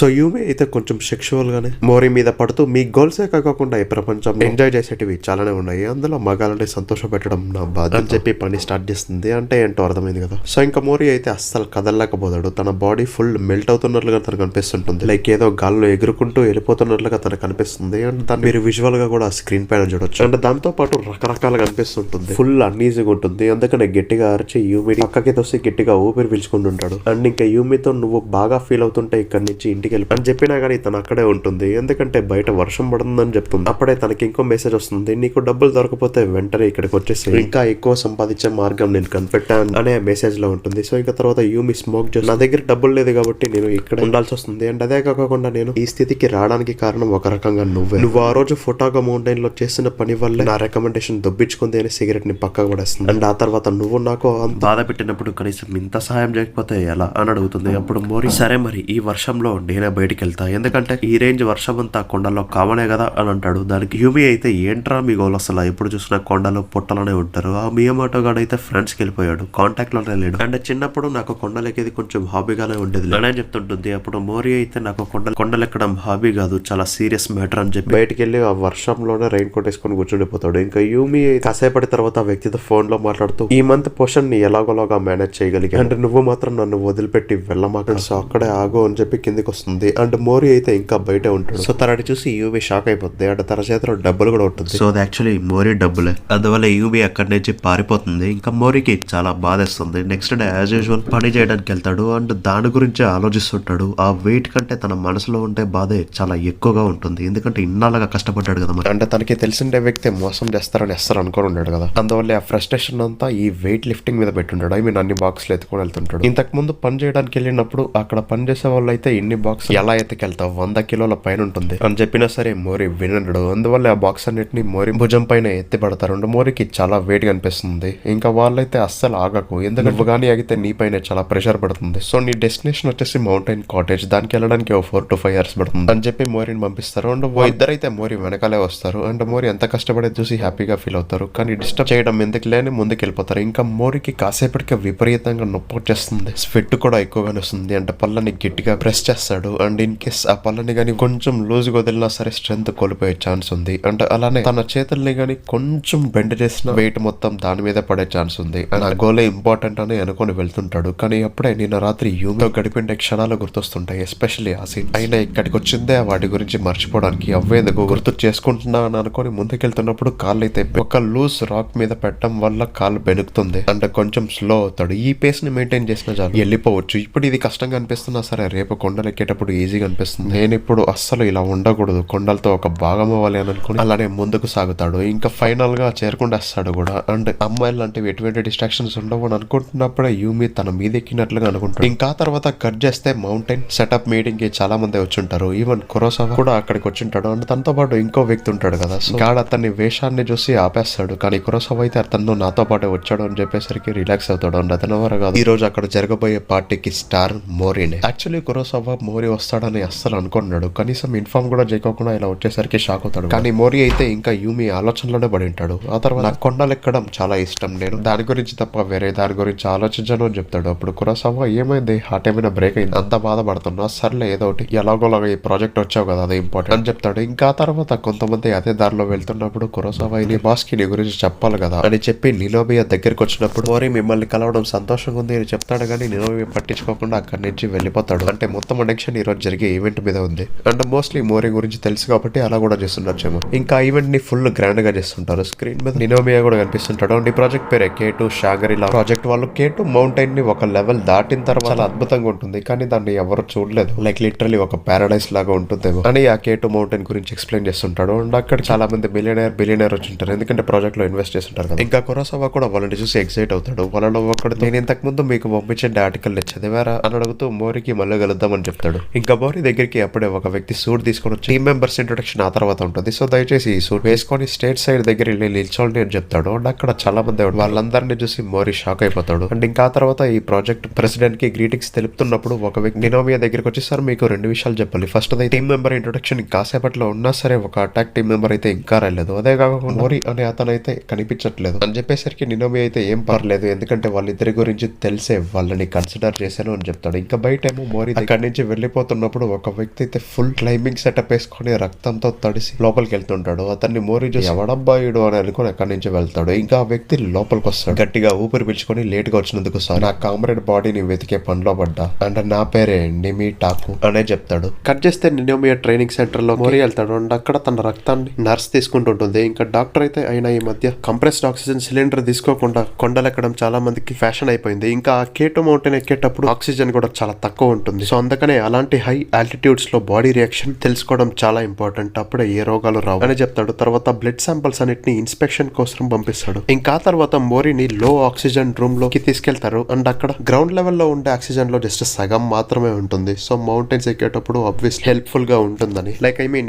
So యూమి అయితే కొంచెం sexual గానే మోరీ మీద పడుతూ మీ గోల్సే కాకుండా ఈ ప్రపంచం ఎంజాయ్ చేసేటివి చాలానే ఉన్నాయి, అందులో మగాలని సంతోష పెట్టడం నా బాధ్యత అని చెప్పి పని స్టార్ట్ చేస్తుంది. అంటే ఏంటో అర్థమైంది కదా. సో ఇంకా మోరీ అయితే అస్సలు కదలలేకపోతాడు. తన బాడీ ఫుల్ మెల్ట్ అవుతున్నట్లుగా తనకు కనిపిస్తుంటుంది. లైక్ ఏదో గాల్లో ఎగురుకుంటూ వెళ్ళిపోతున్నట్లుగా తనకు కనిపిస్తుంది. అండ్ దాన్ని మీరు విజువల్ గా కూడా స్క్రీన్ పైన చూడొచ్చు. అండ్ దాంతో పాటు రకరకాలుగా కనిపిస్తుంటుంది. ఫుల్ అన్ఈజీగా ఉంటుంది. అందుకనే గట్టిగా అరిచి యూమి పక్కకి తోసి గట్టిగా ఊపిరి పీల్చుకుంటుంటాడు. అండ్ ఇంకా యూమితో నువ్వు బాగా ఫీల్ అవుతుంటే ఇక్కడ నుంచి ఇంటికి వెళ్ళి అని చెప్పినా గానీ తను అక్కడే ఉంటుంది. ఎందుకంటే బయట వర్షం పడుతుందని చెప్తుంది. అప్పుడే తనకి ఇంకో మెసేజ్ వస్తుంది, నీకు డబ్బులు దొరకపోతే వెంటనే ఇక్కడికి వచ్చేసి ఇంకా ఎక్కువ సంపాదించే మార్గం నేను కనిపెట్టాను అనే మెసేజ్ లో ఉంటుంది. సో ఇంకా తర్వాత యూమి స్మోక్ చేసి నా దగ్గర డబ్బులు లేదు కాబట్టి నేను ఇక్కడ ఉండాల్సి వస్తుంది. అండ్ అదే కాకుండా నేను ఈ స్థితికి రావడానికి కారణం ఒక రకంగా నువ్వు ఆ రోజు ఫోటోగా మౌంటైన్ లో చేసిన పని వల్ల నా రికమెండేషన్ దొబ్బించుకుంది అని సిగరెట్ ని పక్కకు పడేస్తుంది. అండ్ ఆ తర్వాత నువ్వు నాకు బాధ పెట్టినప్పుడు కనీసం ఇంత సహాయం చేయకపోతే ఎలా అని అడుగుతుంది. అప్పుడు మోరీ సరే మరి ఈ వర్షంలో నేనే బయటికి వెళ్తా, ఎందుకంటే ఈ రేంజ్ వర్షం అంతా కొండల్లో కామనే కదా అని అంటాడు. దానికి యూమి అయితే ఏంట్రా మీ గోల్ అసలు ఎప్పుడు చూసినా కొండలు పొట్టలోనే ఉంటారు. ఆ మియామోటో గాడు అయితే ఫ్రెండ్స్ కి వెళ్ళిపోయాడు, కాంటాక్ట్ లోనే లేడు. అండ్ చిన్నప్పుడు నాకు కొండలెక్కేది కొంచెం హాబీగానే ఉండేది అని చెప్తుంటుంది. అప్పుడు మోరీ అయితే నాకు కొండలెక్కడం హాబీ కాదు, చాలా సీరియస్ మ్యాటర్ అని చెప్పి బయటికి వెళ్ళి ఆ వర్షంలోనే రైన్ కోట్ వేసుకొని కూర్చుండిపోతాడు. ఇంకా యూమి కాసేపటి తర్వాత ఆ వ్యక్తితో ఫోన్ లో మాట్లాడుతూ ఈ మంత్ పోషన్ ని ఎలాగోలాగా మేనేజ్ చేయగలిగా, అంటే నువ్వు మాత్రం నన్ను వదిలిపెట్టి వెళ్ళమాక, సో అక్కడే ఆగు అని చెప్పి కిందికి వస్తుంది. అండ్ మోరీ అయితే ఇంకా బయట ఉంటాడు. సో తనని చూసి యూబీ షాక్ అయిపోతుంది. అంటే తన చేతిలో డబ్బులు కూడా ఉంటుంది. సో అది యాక్చువల్లీ మోరీ డబ్బులే. అందువల్ల యూబీ అక్కడి నుంచి పారిపోతుంది. ఇంకా మోరీకి చాలా బాధేస్తుంది. నెక్స్ట్ డే యాజ్ యూజువల్ పని చేయడానికి వెళ్తాడు. అండ్ దాని గురించి ఆలోచిస్తుంటాడు. ఆ వెయిట్ కంటే తన మనసులో ఉండే బాధే చాలా ఎక్కువగా ఉంటుంది. ఎందుకంటే ఇన్నాళ్ళగా కష్టపడ్డాడు కదా. అంటే తనకి తెలిసిండే వ్యక్తి మోసం చేస్తారని అస్సలు అనుకోని ఉన్నాడు కదా. అందువల్ల ఆ ఫ్రస్ట్రేషన్ అంతా ఈ వెయిట్ లిఫ్టింగ్ మీద పెట్టుంటాడు. ఐ మీన్ అన్ని బాక్స్లు ఎత్తుకొని వెళ్తుంటాడు. ఇంతకు ముందు పని చేయడానికి వెళ్ళినప్పుడు అక్కడ పని చేసే వాళ్ళు అయితే ఇన్ని బాక్స్ ఎలా ఎత్తుకెళ్తావు, 100 కిలోల పైన ఉంటుంది అని చెప్పినా సరే మోరీ వినడు. అందువల్ల ఆ బాక్స్ అన్నిటిని మోరీ భుజం పైన ఎత్తి పడతారు. మోరీకి చాలా వెయిట్ కనిపిస్తుంది. ఇంకా వాళ్ళైతే అస్సలు ఆగకు, ఎందుకంటే నువ్వు కానీ ఆగితే నీ పైన చాలా ప్రెషర్ పడుతుంది. సో నీ డెస్టినేషన్ వచ్చేసి మౌంటైన్ కాటేజ్, దానికి వెళ్ళడానికి 4 to 5 hours పడుతుంది అని చెప్పి మోరీని పంపిస్తారు. అండ్ ఇద్దరైతే మోరీ వెనకాలే వస్తారు. అండ్ మోరీ ఎంత కష్టపడేది చూసి హ్యాపీగా ఫీల్ అవుతారు. కానీ డిస్టర్బ్ చేయడం ఎందుకు లేని ముందుకు వెళ్ళిపోతారు. ఇంకా మోరీకి కాసేపటికి విపరీతంగా నొప్పి వచ్చేస్తుంది. స్వెట్ కూడా ఎక్కువగానే వస్తుంది. అంటే పళ్ళని గట్టిగా ప్రెస్ చేస్తాడు. అండ్ ఇన్ కేస్ ఆ పళ్ళని కానీ కొంచెం లూజ్ గా వదిలినా సరే స్ట్రెంత్ కోల్పోయే ఛాన్స్ ఉంది. అంటే అలానే తన చేతుల్ని కానీ కొంచెం బెండ్ చేసిన వెయిట్ మొత్తం దాని మీద పడే ఛాన్స్ ఉంది. అండ్ ఆ గోలే ఇంపార్టెంట్ అని అనుకుని వెళ్తుంటాడు. కానీ అప్పుడే నిన్న రాత్రి యూమితో గడిపిండే క్షణాలు గుర్తొస్తుంటాయి. ఎస్పెషల్లీ ఆ సీన్. అయినా ఇక్కడికి వచ్చిందే వాటి గురించి మర్చిపోవడానికి, అవ్వేందుకు గుర్తు చేసుకుంటున్నా అని అనుకుని ముందుకెళ్తున్నప్పుడు కాళ్ళు అయితే ఒక లూజ్ రాక్ మీద పెట్టడం వల్ల కాళ్ళు బెనుకుతుంది. అంటే కొంచెం స్లో అవుతాడు. ఈ పేస్ ని మెయింటైన్ చేసిన చాలు వెళ్ళిపోవచ్చు. ఇప్పుడు ఇది కష్టంగా అనిపిస్తున్నా సరే రేపు కొండలు ఎక్కేటప్పుడు ఈజీగా అనిపిస్తుంది. నేను ఇప్పుడు అస్సలు ఇలా ఉండకూడదు, కొండలతో ఒక భాగం అవ్వాలి అని అనుకుని అలానే ముందుకు సాగుతాడు. ఇంకా ఫైనల్ గా చేరుకుంటేస్తాడు కూడా. అండ్ అమ్మాయిలు లాంటివి ఎటువంటి డిస్ట్రాక్షన్స్ ఉండవు అని అనుకుంటున్నప్పుడే యూమి తన మీద ఎక్కినట్లుగా అనుకుంటాడు. ఇంకా తర్వాత కట్ చేస్తే మౌంటైన్ సెటప్ మీటింగ్ కి చాలా మంది వచ్చుంటారు. ఈవెన్ కురోసావా కూడా అక్కడికి వచ్చింటాడు. అండ్ తనతో పాటు ఇంకో వ్యక్తి ఉంటాడు కదా. గాడ్ అతన్ని వేషాన్ని చూసి ఆపేస్తాడు. కానీ కురోసావా అయితే అతను నాతో పాటు వచ్చాడు అని చెప్పేసరికి రిలాక్స్ అవుతాడు. అండ్ అతను ఎవరు కాదు, ఈ రోజు అక్కడ జరగబోయే పార్టీకి స్టార్ మోరీనే. యాక్చువల్లీ కురోసావా మోరీ వస్తాడని అస్సలు అనుకున్నాడు. కనీసం ఇన్ఫార్మ్ కూడా చేయకుండా ఇలా వచ్చేసరికి షాక్ అవుతాడు. కానీ మోరీ అయితే ఇంకా యూమి ఆలోచనలోనే పడి ఉంటాడు. ఆ తర్వాత నాకు కొండలు ఎక్కడం చాలా ఇష్టం, నేను దాని గురించి తప్ప వేరే దాని గురించి ఆలోచించను అని చెప్తాడు. అప్పుడు కురోసావా ఏమైంది, హార్ట్ ఏమైనా బ్రేక్ అయింది, అంత బాధపడుతున్నా, సర్లే ఏదో ఒకటి ఎలాగోలాగా ఈ ప్రాజెక్ట్ వచ్చావు కదా అది ఇంపార్టెంట్ అని చెప్తాడు. ఇంకా తర్వాత కొంతమంది అదే దారిలో వెళ్తున్నప్పుడు కురోసావా నీ బాస్ కి నీ గురించి చెప్పాలి కదా అని చెప్పి నినోబియా దగ్గరికి వచ్చినప్పుడు మోరీ మిమ్మల్ని కలవడం సంతోషంగా ఉంది అని చెప్తాడు. కానీ నినోబియా పట్టించుకోకుండా అక్కడి నుంచి వెళ్ళిపోతాడు. అంటే మొత్తం అడిక్షన్ ఈ రోజు జరిగే ఈవెంట్ మీద ఉంది. అండ్ మోస్ట్లీ మోరీ గురించి తెలుసు కాబట్టి అలా కూడా చేస్తుండొచ్చేమో. ఇంకా ఈవెంట్ ని ఫుల్ గ్రాండ్ గా చేస్తుంటారు. స్క్రీన్ మీద నినోబియా కూడా కనిపిస్తుంటాడు. అండ్ ఈ ప్రాజెక్ట్ పేరే K2 షాంగ్రీ-లా ప్రాజెక్ట్. వాళ్ళు K2 మౌంటైన్ ని ఒక లెవెల్ దాటిన తర్వాత చాలా అద్భుతంగా ఉంటుంది. కానీ దాన్ని ఎవరు చూడలేదు. లైక్ లిటరలీ ఒక పారాడైస్ లాగా ఉంటుందేమో అని ఆ K2 మౌంటైన్ గురించి ఎక్స్ప్లెయిన్ చేస్తుంటాడు. అండ్ అక్కడ చాలా మంది బిలియనర్ వచ్చి ఉంటారు, ఎందుకంటే ప్రాజెక్ట్ లో ఇన్వెస్ట్ చేస్తుంటారు కదా. ఇంకా కురోసావా కూడా వాళ్ళని చూసి ఎక్సైట్ అవుతాడు. వాళ్ళలో ఒకటి నేను ఇంతకు ముందు మీకు పంపించండి ఆర్టికల్ చదివారా అని అడుగుతూ మోరీకి మళ్ళీ కలుద్దామని చెప్తాడు. ఇంకా మోరీ దగ్గరికి అప్పుడే ఒక వ్యక్తి సూట్ తీసుకొని వచ్చి టీమ్ మెంబర్స్ ఇంట్రొడక్షన్ ఆ తర్వాత ఉంటుంది. సో దయచేసి ఈ సూట్ వేసుకొని స్టేట్ సైడ్ దగ్గర వెళ్ళి నిల్చోండి అని చెప్తాడు. అండ్ అక్కడ చాలా మంది వాళ్ళందరినీ చూసి మోరీ షాక్ అయిపోతాడు. అండ్ ఇంకా తర్వాత ఈ ప్రాజెక్ట్ ప్రెసిడెంట్ కి గ్రీటింగ్స్ తెలుపుతున్నప్పుడు ఒక వ్యక్తి నినోబియా దగ్గరికి వచ్చి సార్ మీకు 2 విషయాలు చెప్పాలి. ఫస్ట్ అయితే టీమ్ మెంబర్ ఇంట్రొడక్షన్ కాసేపట్లో ఉన్నా సరే ఒక అటాక్ టీమ్ మెంబర్ అయితే ఇంకా రాలేదు. అదే కాకుండా మోరీ అనే అతను అయితే కనిపించట్లేదు అని చెప్పేసరికి నినోబియా అయితే ఏం పర్లేదు, ఎందుకంటే వాళ్ళిద్దరి గురించి తెలిసే వాళ్ళని కన్సిడర్ చేశాను అని చెప్తాడు. ఇంకా బయట ఏమో మోరీ అక్కడి నుంచి వెళ్ళిపో పడిపోతున్నప్పుడు ఒక వ్యక్తి అయితే ఫుల్ క్లైంబింగ్ సెటప్ వేసుకొని రక్తంతో తడిసి లోపలికి వెళ్తుంటాడు. అతన్ని మోరీ చూసి ఎవడబ్బాయుడు అని అనుకుని అక్కడి నుంచి వెళ్తాడు. ఇంకా ఆ వ్యక్తి లోపలికి వస్తాడు. గట్టిగా ఊపిరి పిలుచుకొని లేట్ గా వచ్చినందుకు నా కామ్రేడ్ బాడీని వెతికే పనిలో పడ్డా అంటే నా పేరే నిమి టాకు అనే చెప్తాడు. కట్ చేస్తే నినోమియా ట్రైనింగ్ సెంటర్ లో మోరీ వెళ్తాడు అండ్ అక్కడ తన రక్తాన్ని నర్స్ తీసుకుంటుంటుంది. ఇంకా డాక్టర్ అయితే ఆయన ఈ మధ్య కంప్రెస్డ్ ఆక్సిజన్ సిలిండర్ తీసుకోకుండా కొండలెక్కడం చాలా మందికి ఫ్యాషన్ అయిపోయింది. ఇంకా ఆ కేటో మౌంటైన్ ఎక్కేటప్పుడు ఆక్సిజన్ కూడా చాలా తక్కువ ఉంటుంది. సో అందుకనే అలాంటి హై ఆల్టిట్యూడ్స్ లో బాడీ రియాక్షన్ తెలుసుకోవడం చాలా ఇంపార్టెంట్. అప్పుడే ఏ రోగాలు రావు అని చెప్తాడు. తర్వాత బ్లడ్ శాంపిల్స్ అన్నిటిని ఇన్స్పెక్షన్ కోసం పంపిస్తాడు. ఇంకా తర్వాత మోరీని లో ఆక్సిజన్ రూమ్ లోకి తీసుకెళ్తారు అండ్ అక్కడ గ్రౌండ్ లెవెల్ లో ఉండే ఆక్సిజన్ లో జస్ట్ సగం మాత్రమే ఉంటుంది. సో మౌంటైన్స్ ఎక్కేటప్పుడు ఆబ్వియస్లీ హెల్ప్ఫుల్ గా ఉంటుందని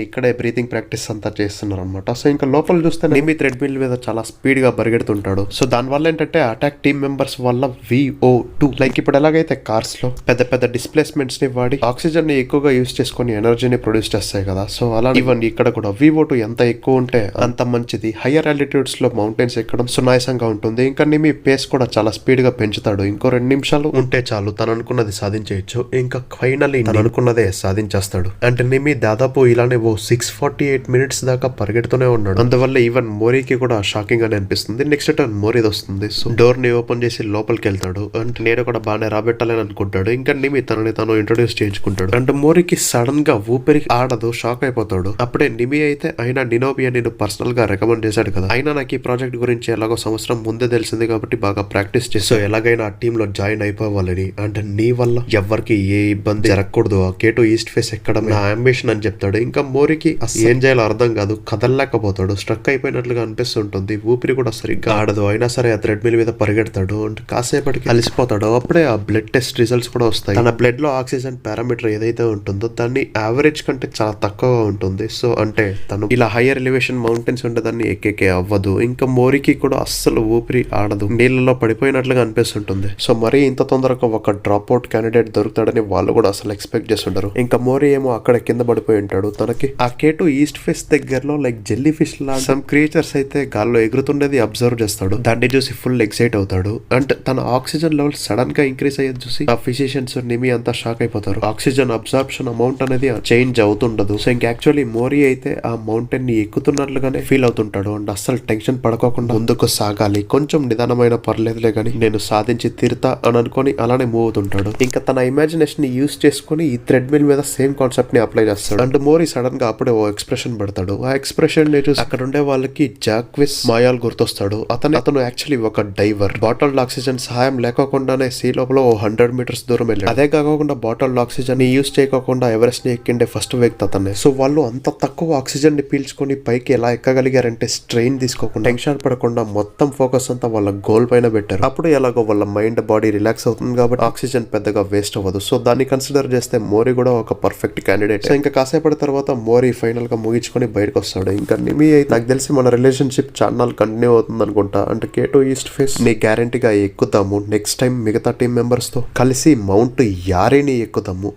ఇక్కడే బ్రీతింగ్ ప్రాక్టీస్ అంతా చేస్తున్నారు అనమాట. సో ఇంకా లోపల చూస్తే నిమి థ్రెడ్ మిల్ మీద చాలా స్పీడ్ గా పరిగెడుతుంటాడు. సో దాని వల్ల ఏంటంటే అటాక్ టీమ్ మెంబర్స్ వల్ల VO2 ఇప్పుడు ఎలాగైతే కార్స్ లో పెద్ద పెద్ద డిస్ప్లేస్మెంట్స్ ని వాడి ఆక్సిజన్ ని ఎక్కువగా యూస్ చేసుకుని ఎనర్జీని ప్రొడ్యూస్ చేస్తాయి కదా. సో అలా ఈవెన్ ఇక్కడ కూడా VO2 ఎంత ఎక్కువ ఉంటే అంత మంచిది. హయ్యర్ ఆల్టిట్యూడ్స్ లో మౌంటైన్స్ ఎక్కడం సునాయాసంగా ఉంటుంది. ఇంకా నిమి పేస్ కూడా చాలా స్పీడ్ గా పెంచుతాడు. ఇంకో 2 నిమిషాలు ఉంటే చాలు తను అనుకున్నది సాధించేయచ్చు. ఇంకా ఫైనల్లీ తను అనుకున్నదే సాధించేస్తాడు. అంటే నిమి దాదాపు ఇలానే 648 మినిట్స్ దాకా పరిగెడుతూనే ఉన్నాడు. అందువల్ల ఈవెన్ మోరీకి కూడా షాకింగ్ అని అనిపిస్తుంది. నెక్స్ట్ టర్న్ మోరీది వస్తుంది. సో డోర్ ని ఓపెన్ చేసి లోపలికి వెళ్తాడు. అంటే నేను కూడా బాగానే రాబెట్టాలని అనుకుంటాడు. ఇంకా నిమి తనని తను ఇంట్రొడ్యూస్ చేయించుకుంటాడు. అంటే మోరీకి సడన్ గా ఊపిరి ఆడదు, షాక్ అయిపోతాడు. అప్పుడే నిమి అయితే ఆయన నినోమియా నేను పర్సనల్ గా రికమెండ్ చేశాడు కదా, అయినా నాకు ఈ ప్రాజెక్ట్ గురించి ఎలాగో సంవత్సరం ముందే తెలిసింది కాబట్టి బాగా ప్రాక్టీస్ చేసి ఎలాగైనా ఆ టీమ్ లో జాయిన్ అయిపోవాలని, అంటే నీ వల్ల ఎవరికి ఏ ఇబ్బంది జరగకూడదు, ఆ కేటో ఈస్ట్ ఫేస్ ఎక్కడం నా అంబిషన్ అని చెప్తాడు. ఇంకా మోరీకి ఏం చేయాలో అర్థం కాదు, కదలలేకపోతాడు, స్ట్రక్ అయిపోయినట్లుగా అనిపిస్తుంటుంది. ఊపిరి కూడా సరిగ్గా ఆడదు. అయినా సరే ఆ థ్రెడ్ మిల్ మీద పరిగెడతాడు. అంటే కాసేపటికి అలసిపోతాడు. అప్పుడే ఆ బ్లడ్ టెస్ట్ రిజల్ట్స్ కూడా వస్తాయి. తన బ్లడ్ లో ఆక్సిజన్ పారామీటర్ ఏదైతే ఉంటుందో దాన్ని యావరేజ్ కంటే చాలా తక్కువగా ఉంటుంది. సో అంటే తను ఇలా హైయర్ ఎలివేషన్ మౌంటైన్స్ ఉంటే దాన్ని ఎక్కేకే అవ్వదు. ఇంకా మోరీకి కూడా అస్సలు ఊపిరి ఆడదు, నీళ్ళలో పడిపోయినట్లుగా అనిపిస్తుంటుంది. సో మరీ ఇంత తొందరగా ఒక డ్రాప్ అవుట్ క్యాండిడేట్ దొరుకుతాడని వాళ్ళు కూడా అసలు ఎక్స్పెక్ట్ చేస్తుంటారు. ఇంకా మోరీ ఏమో అక్కడ కింద పడిపోయి ఉంటాడు. తనకి ఆ కేటో ఈస్ట్ ఫేస్ దగ్గరలో లైక్ జెల్లీ ఫిష్ లా సమ్ క్రియేచర్స్ అయితే గాల్లో ఎగురుతుండేది అబ్జర్వ్ చేస్తాడు. దాన్ని చూసి ఫుల్ ఎక్సైట్ అవుతాడు. అంటే తన ఆక్సిజన్ లెవెల్ సడన్ గా ఇంక్రీజ్ అయ్యేది చూసి ఆ ఫిజిషియన్స్ నిమి అంతా షాక్ అయిపోతారు. ఆక్సిజన్ అబ్జార్ప్షన్ అమౌంట్ అనేది చేంజ్ అవుతుండదు. సో ఇంకా యాక్చువల్లీ మోరీ అయితే ఆ మౌంటైన్ ని ఎక్కుతున్నట్లుగానే ఫీల్ అవుతుంటాడు. అండ్ అస్సలు టెన్షన్ పడకోకుండా ముందుకు సాగాలి, కొంచెం నిదానమైన పర్లేదులే గానీ నేను సాధించి తీరుతా అని అనుకొని అలానే మూవ్ అవుతుంటాడు. ఇంకా తన ఇమాజినేషన్ ని యూస్ చేసుకుని ఈ థ్రెడ్ మిల్ మీద సేమ్ కాన్సెప్ట్ ని అప్లై చేస్తాడు. అండ్ మోరీ సడన్ గా అప్పుడే ఓ ఎక్స్ప్రెషన్ పెడతాడు. ఆ ఎక్స్ప్రెషన్ ని చూసి అక్కడ ఉండే వాళ్ళకి జాక్విస్ మాయాల్ గుర్తొస్తాడు. అతను యాక్చువల్లీ ఒక డైవర్. బాటిల్ ఆక్సిజన్ సహాయం లేకోకుండానే సీ లోపల 100 మీటర్స్ దూరం వెళ్ళాడు. అదే కాకుండా బాటిల్ ఆక్సిజన్ ని యూస్ చేయకోకుండా ఎవరెస్ట్ ని ఎక్కిండే ఫస్ట్ వ్యక్తి అతనే. సో వాళ్ళు అంత తక్కువ ఆక్సిజన్ ని పీల్చుకొని పైకి ఎలా ఎక్కగలిగారంటే స్ట్రెయిన్ తీసుకోకుండా, టెన్షన్ పడకుండా మొత్తం ఫోకస్ అంతా వాళ్ళ గోల్ పైన పెట్టారు. అప్పుడు ఎలాగో వాళ్ళ మైండ్ బాడీ రిలాక్స్ అవుతుంది కాబట్టి ఆక్సిజన్ పెద్దగా వేస్ట్ అవ్వదు. సో దాన్ని కన్సిడర్ చేస్తే మోరీ కూడా ఒక పర్ఫెక్ట్ క్యాండిడేట్. సో ఇంకా కాసేపటి తర్వాత మోరీ ఫైనల్ గా ముగించుకొని బయటకు వస్తాడు. ఇంకా నిమి అయితే నాకు తెలిసి మన రిలేషన్షిప్ చాలా కంటిన్యూ అవుతుంది అనుకుంటా. అంటే కేటో ఈస్ట్ ఫేస్ ని గ్యారంటీగా ఎక్కుతాము. నెక్స్ట్ టైం మిగతా టీం మెంబర్స్ తో కలిసి మౌంట్ యారీని ఎక్కుతాము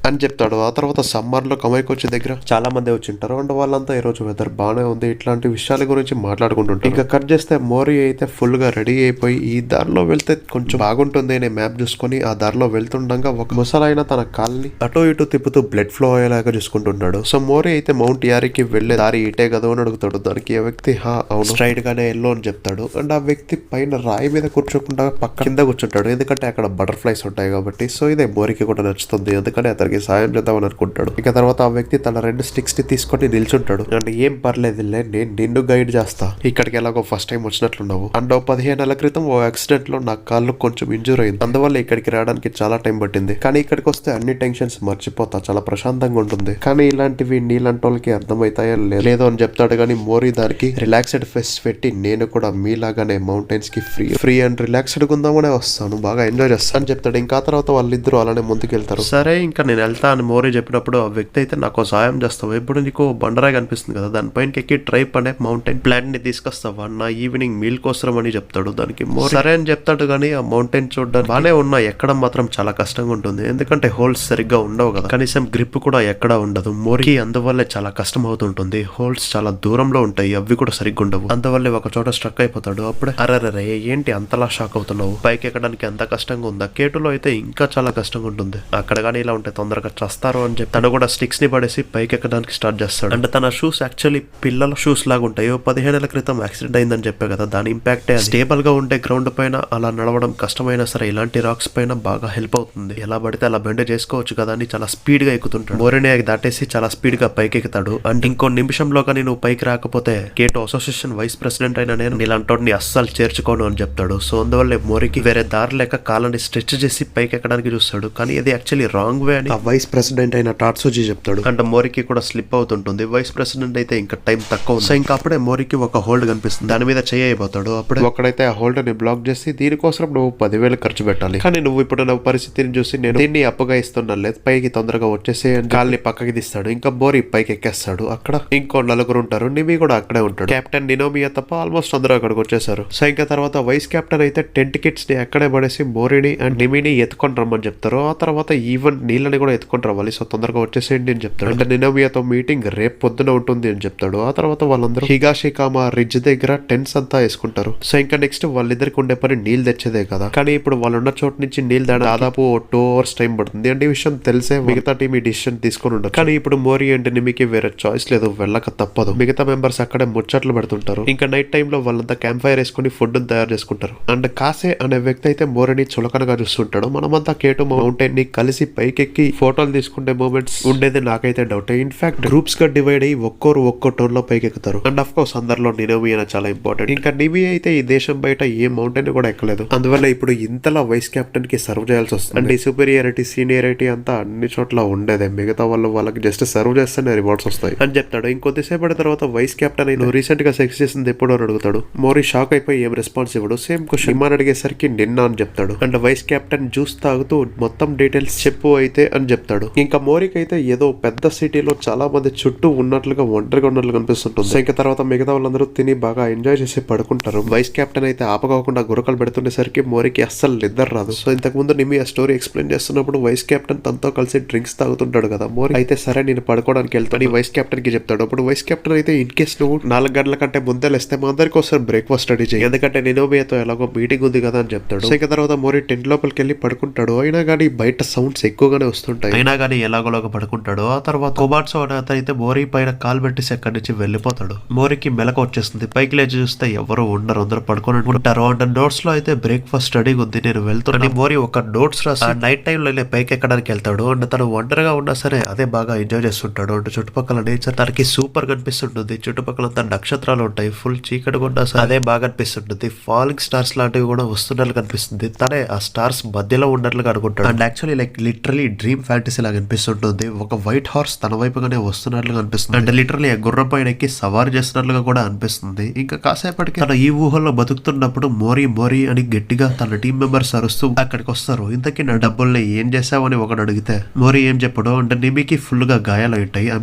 అని చెప్తాడు. ఆ తర్వాత సమ్మర్ లో కమైకొచ్చి దగ్గర చాలా మంది వచ్చింటారు. అండ్ వాళ్ళంతా ఈ రోజు వెదర్ బాగానే ఉంది, ఇట్లాంటి విషయాల గురించి మాట్లాడుకుంటుంటారు. ఇంకా కట్ చేస్తే మోరీ అయితే ఫుల్ గా రెడీ అయిపోయి ఈ దారిలో వెళ్తే కొంచెం బాగుంటుంది అనే మ్యాప్ చూసుకొని ఆ దారిలో వెళ్తుండగా ఒక ముసలాయన తన కాల్ని అటో ఇటు తిప్పుతూ బ్లడ్ ఫ్లో అయ్యేలాగా చూసుకుంటున్నాడు. సో మోరీ అయితే మౌంట్ యారీకి వెళ్లే దారి ఇటే కదా అని అడుగుతాడు. దానికి ఆ వ్యక్తి అవును స్ట్రైట్ గానే ఎల్లో అని చెప్తాడు. అండ్ ఆ వ్యక్తి పైన రాయి మీద కూర్చోకుండా పక్క కింద కూర్చుంటాడు, ఎందుకంటే అక్కడ బటర్ఫ్లైస్ ఉంటాయి కాబట్టి. సో ఇదే మోరీకి కూడా నచ్చుతుంది, ఎందుకంటే అతనికి సాయం చేద్దామని అనుకుంటాడు. ఇక తర్వాత ఆ వ్యక్తి తన 2 స్టిక్స్ ని తీసుకొని నిల్చుంటాడు. అంటే ఏం పర్లేదులే, నేను నిన్ను గైడ్ చేస్తా, ఇక్కడికి ఎలాగో ఫస్ట్ టైం వచ్చినట్లున్నావు. అండ్ 15 నెలల క్రితం ఓ యాక్సిడెంట్ లో నా కాళ్ళు కొంచెం ఇంజూర్ అయింది, అందువల్ల ఇక్కడికి రావడానికి చాలా టైం పట్టింది. కానీ ఇక్కడికి వస్తే అన్ని టెన్షన్స్ మర్చిపోతా, చాలా ప్రశాంతంగా ఉంటుంది. కానీ ఇలాంటివి నీలాంటి వాళ్ళకి అర్థమవుతాయో లేదో అని చెప్తాడు. కానీ మోరీ దానికి రిలాక్స్డ్ ఫెస్ట్ పెట్టి నేను కూడా మీలాగానే మౌంటైన్స్ కి ఫ్రీ అండ్ రిలాక్స్డ్ ఉందామనే వస్తాను, బాగా ఎంజాయ్ చేస్తాను అని చెప్తాడు. ఇంకా తర్వాత వాళ్ళిద్దరూ అలానే ముందుకెళ్తారు. సరే ఇంకా నేను వెళ్తా అని మోరీ చెప్పినప్పుడు ఆ వ్యక్తి అయితే నాకు సాయం చేస్తావు, ఇప్పుడు నీకు బండరాయి కనిపిస్తుంది కదా, దానిపైన ఎక్కి ట్రైప్ అనే మౌంటైన్ ప్లాన్ ని తీసుకొస్తావా నా ఈవినింగ్ మీల్ కోసం అని చెప్తాడు. దానికి మోరీ సరే అని చెప్తాడు. కానీ ఆ మౌంటైన్ చూడడానికి బానే ఉన్నా ఎక్కడం మాత్రం చాలా కష్టంగా ఉంటుంది, ఎందుకంటే హోల్స్ సరిగ్గా ఉండవు కదా, కనీసం గ్రిప్ కూడా ఎక్కడా ఉండదు. మోరీకి అందువల్లే చాలా కష్టం అవుతుంటుంది. హోల్స్ చాలా దూరంలో ఉంటాయి, అవి కూడా సరిగ్గా ఉండవు. అందువల్లే ఒక చోట స్ట్రక్ అయిపోతాడు. అప్పుడే అరే ఏంటి అంతలా షాక్ అవుతున్నావు, పైకి ఎక్కడానికి ఎంత కష్టంగా ఉందా, కేటులో అయితే ఇంకా చాలా కష్టంగా ఉంటుంది, అక్కడ కానీ ఇలా ఉంటే తొందరగా తొందరగా చస్తారు అని చెప్పి తను కూడా స్టిక్స్ ని పడేసి పైకి ఎక్కడానికి స్టార్ట్ చేస్తాడు. అండ్ తన షూస్ యాక్చువల్లీ పిల్లల షూస్ లాగా ఉంటాయి. 15 ఏళ్ల క్రితం యాక్సిడెంట్ అయిందని చెప్పే కదా, దాని ఇంపాక్ట్ స్టేబుల్ గా ఉండే గ్రౌండ్ పైన అలా నడవడం కష్టమైనా సరే ఇలాంటి రాక్స్ పైన బాగా హెల్ప్ అవుతుంది. ఎలా పడితే అలా బెండ్ చేసుకోవచ్చు కదా అని చాలా స్పీడ్ గా ఎక్కుతుంటాడు. మోరిని దాటేసి చాలా స్పీడ్ గా పైకి ఎక్కుతాడు. అండ్ ఇంకో నిమిషంలో కానీ నువ్వు పైకి రాకపోతే కేటో అసోసియేషన్ వైస్ ప్రెసిడెంట్ అయిన నేను ఇలాంటి అస్సలు చేర్చుకోను అని చెప్తాడు. సో అందువల్ల మోరికి వేరే దారి లేక కాళ్ళని స్ట్రెచ్ చేసి పైకి ఎక్కడానికి చూస్తాడు. కానీ ఇది యాక్చువల్లీ రాంగ్ వే అని వైస్ ప్రెసిడెంట్ అయిన టాట్సుజీ చెప్తాడు. అంటే మోరికి కూడా స్లిప్ అవుతుంటుంది. వైస్ ప్రెసిడెంట్ అయితే ఇంకా టైం తక్కువ ఉంది. సో ఇంకా అప్పుడే మోరికి ఒక హోల్డ్ కనిపిస్తుంది. దాని మీద చేయబోతాడు. అప్పుడే ఒకడైతే ఆ హోల్డ్ ని బ్లాక్ చేసి దీనికోసం నువ్వు 10,000 ఖర్చు పెట్టాలి. కానీ నువ్వు ఇప్పుడు నా పరిస్థితిని చూసి నేను దీన్ని అప్పుగా ఇస్తున్నాను, లేదు పైకి తొందరగా వచ్చేసి కాల్ని పక్కకి తీస్తాడు. ఇంకా మోరి పైకి ఎక్కేస్తాడు. అక్కడ ఇంకో 4 ఉంటారు. నిమి కూడా అక్కడే ఉంటాడు. కెప్టెన్ నినోమియా తప్ప ఆల్మోస్ట్ అందరూ అక్కడికి వచ్చేసారు. సో ఇంకా తర్వాత వైస్ కెప్టెన్ అయితే టెంట్ కిట్స్ ని అక్కడే పడేసి మోరిని అండ్ నిమిని ఎత్తుకొని రమ్మని చెప్తారు. ఆ తర్వాత ఈవెన్ నీళ్ళని కూడా ఎత్తుకొని రావాలి, సో తొందరగా వచ్చేసేయండి అని చెప్తాడు. అంటే నినోమియాతో మీటింగ్ రేపు పొద్దున ఉంటుంది అని చెప్తాడు. ఆ తర్వాత వాళ్ళందరూ హిగాషికామా రిడ్జ్ దగ్గర టెంట్స్ అంతా వేసుకుంటారు. సో ఇంకా నెక్స్ట్ వాళ్ళిద్దరికి ఉండే పని నీళ్ళు తెచ్చేదే కదా. కానీ ఇప్పుడు వాళ్ళు ఉన్న చోటు నుంచి నీళ్ళు దాదాపు 2 hours టైం పడుతుంది. అంటే ఈ విషయం తెలిసే మిగతా టీం ఈ డిసిషన్ తీసుకొని ఉండదు. కానీ ఇప్పుడు మోరి అంటే నిమికి వేరే చాయిస్ లేదు, వెళ్ళక తప్పదు. మిగతా మెంబర్స్ అక్కడే ముచ్చట్లు పెడుతుంటారు. ఇంకా నైట్ టైం లో వాళ్ళంతా క్యాంప్ ఫైర్ వేసుకుని ఫుడ్ తయారు చేసుకుంటారు. అండ్ కాసే అనే వ్యక్తి అయితే మోరిని చులకనగా చూస్తుంటాడు. మనమంతా కేటు మౌంటైన్ ని కలిసి పైకెక్కి ఫోటోలు తీసుకుంటే మూమెంట్స్ ఉండేది నాకైతే డౌట్. ఇన్ఫాక్ట్ గ్రూప్స్ గా డివైడ్ అయ్యి ఒక్కో టోన్ లో పైకెక్కుతారు. అండ్ ఆఫ్ కోర్స్ అందరిలో నినోమియా చాలా ఇంపార్టెంట్. ఇంకా నిమి అయితే ఈ దేశం బయట ఏ మౌంటైన్ కూడా ఎక్కలేదు. అందువల్ల ఇప్పుడు ఇంతలా వైస్ కెప్టెన్ కి సర్వ్ చేయాల్సి వస్తుంది. అంటే సూపీరియారిటీ సీనియారిటీ అంతా అన్ని చోట్ల ఉండేదే. మిగతా వాళ్ళకి జస్ట్ సర్వ్ చేస్తేనే రివార్డ్స్ వస్తాయి అని చెప్తాడు. ఇంకొద్దిసేపటి తర్వాత వైస్ కెప్టెన్ నువ్వు రీసెంట్ గా సెక్స్ చేసింది ఎప్పుడో అడుగుతాడు. మోరీ షాక్ అయిపోయి ఏం రెస్పాన్స్ ఇవ్వడు. సేమ్ క్వశ్చన్ ఇమాన్ అడిగేసరికి నిన్న అని చెప్తాడు. అండ్ వైస్ కెప్టెన్ జ్యూస్ తాగుతూ మొత్తం డీటెయిల్స్ చెప్పు అయితే అని చెప్తాడు. ఇంకా మోరీకి అయితే ఏదో పెద్ద సిటీలో చాలా మంది చుట్టూ ఉన్నట్లుగా ఒంటరిగా ఉన్నట్లు కనిపిస్తుంటుంది. సో ఇంకా తర్వాత మిగతా వాళ్ళందరూ తిని బాగా ఎంజాయ్ చేసి పడుకుంటారు. వైస్ కెప్టెన్ అయితే ఆపకోకుండా గురకలు పెడుతుండేసరికి మోరీకి అస్సలు నిద్ర రాదు. సో ఇంతకు ముందు నిమి ఆ స్టోరీ ఎక్స్ప్లెయిన్ చేస్తున్నప్పుడు వైస్ కెప్టెన్ తనతో కలిసి డ్రింక్స్ తాగుతుంటాడు కదా. మోరీ అయితే సరే నేను పడుకోవడానికి వెళ్తాను వైస్ కెప్టెన్ కి చెప్తాడు. అప్పుడు వైస్ కెప్టెన్ అయితే ఇన్ కేస్ నువ్వు 4 గంటల కంటే ముందే లేస్తే మా అందరికి ఒకసారి బ్రేక్ఫాస్ట్ రెడీ చేయి, ఎందుకంటే నినోమియాతో ఎలాగో మీటింగ్ ఉంది కదా అని చెప్తాడు. సో ఇంకా తర్వాత మోరీ టెంట్ లోపలికి వెళ్ళి పడుకుంటాడు. అయినా కానీ బయట సౌండ్స్ ఎక్కువగానే వస్తుంటాయి. అయినా కానీ ఎలాగోలాగా పడుకుంటాడు. ఆ తర్వాత కొబాట్సో అనే అతను అయితే మోరీ పైన కాలు పెట్టేసి అక్కడి నుంచి వెళ్ళిపోతాడు. మోరీకి మెలకు వచ్చేస్తుంది. పైకి లేచి చూస్తే ఎవరు ఉండరు, అందరూ పడుకొని ఉంటారు. అండ్ నోట్స్ లో అయితే బ్రేక్ఫాస్ట్ రెడీ ఉంది, నేను వెళ్తాను. మోరీ ఒక నోట్స్ రాసి నైట్ టైం లో పైకి ఎక్కడానికి వెళ్తాడు. అండ్ తను ఒంటరిగా ఉన్నా సరే అదే బాగా ఎంజాయ్ చేస్తుంటాడు. అంటే చుట్టుపక్కల నేచర్ తనకి సూపర్ కనిపిస్తుంటుంది. చుట్టుపక్కల నక్షత్రాలు ఉంటాయి, ఫుల్ చీకటిగా ఉన్నా సరే అదే బాగా అనిపిస్తుంటుంది. ఫాలింగ్ స్టార్స్ లాంటివి కూడా వస్తున్నట్లు కనిపిస్తుంది. తనే ఆ స్టార్స్ మధ్యలో ఉన్నట్లుగా అనుకుంటాడు. And actually literally dream fantasy లాగా అనిపిస్తుంటుంది. ఒక వైట్ హార్స్ తన వైపుగానే వస్తున్నట్లుగా అనిపిస్తుంది. అంటే లిటరలీ గుర్రం పైన ఎక్కి సవారీ చేస్తున్నట్లుగా కూడా అనిపిస్తుంది. ఇంకా కాసేపటికి తన ఈ ఊహల్లో బతుకుతున్నప్పుడు మోరీ మోరీ అని గట్టిగా తన టీం మెంబర్స్ అరుస్తూ అక్కడికి వస్తారు. ఇంతకీ నా డబ్బుల్ని ఏం చేసావని ఒకడు అడిగితే మోరీ ఏం చెప్పడు అంటే నిమికి ఫుల్ గా గాయాలు ఉంటాయి. ఐ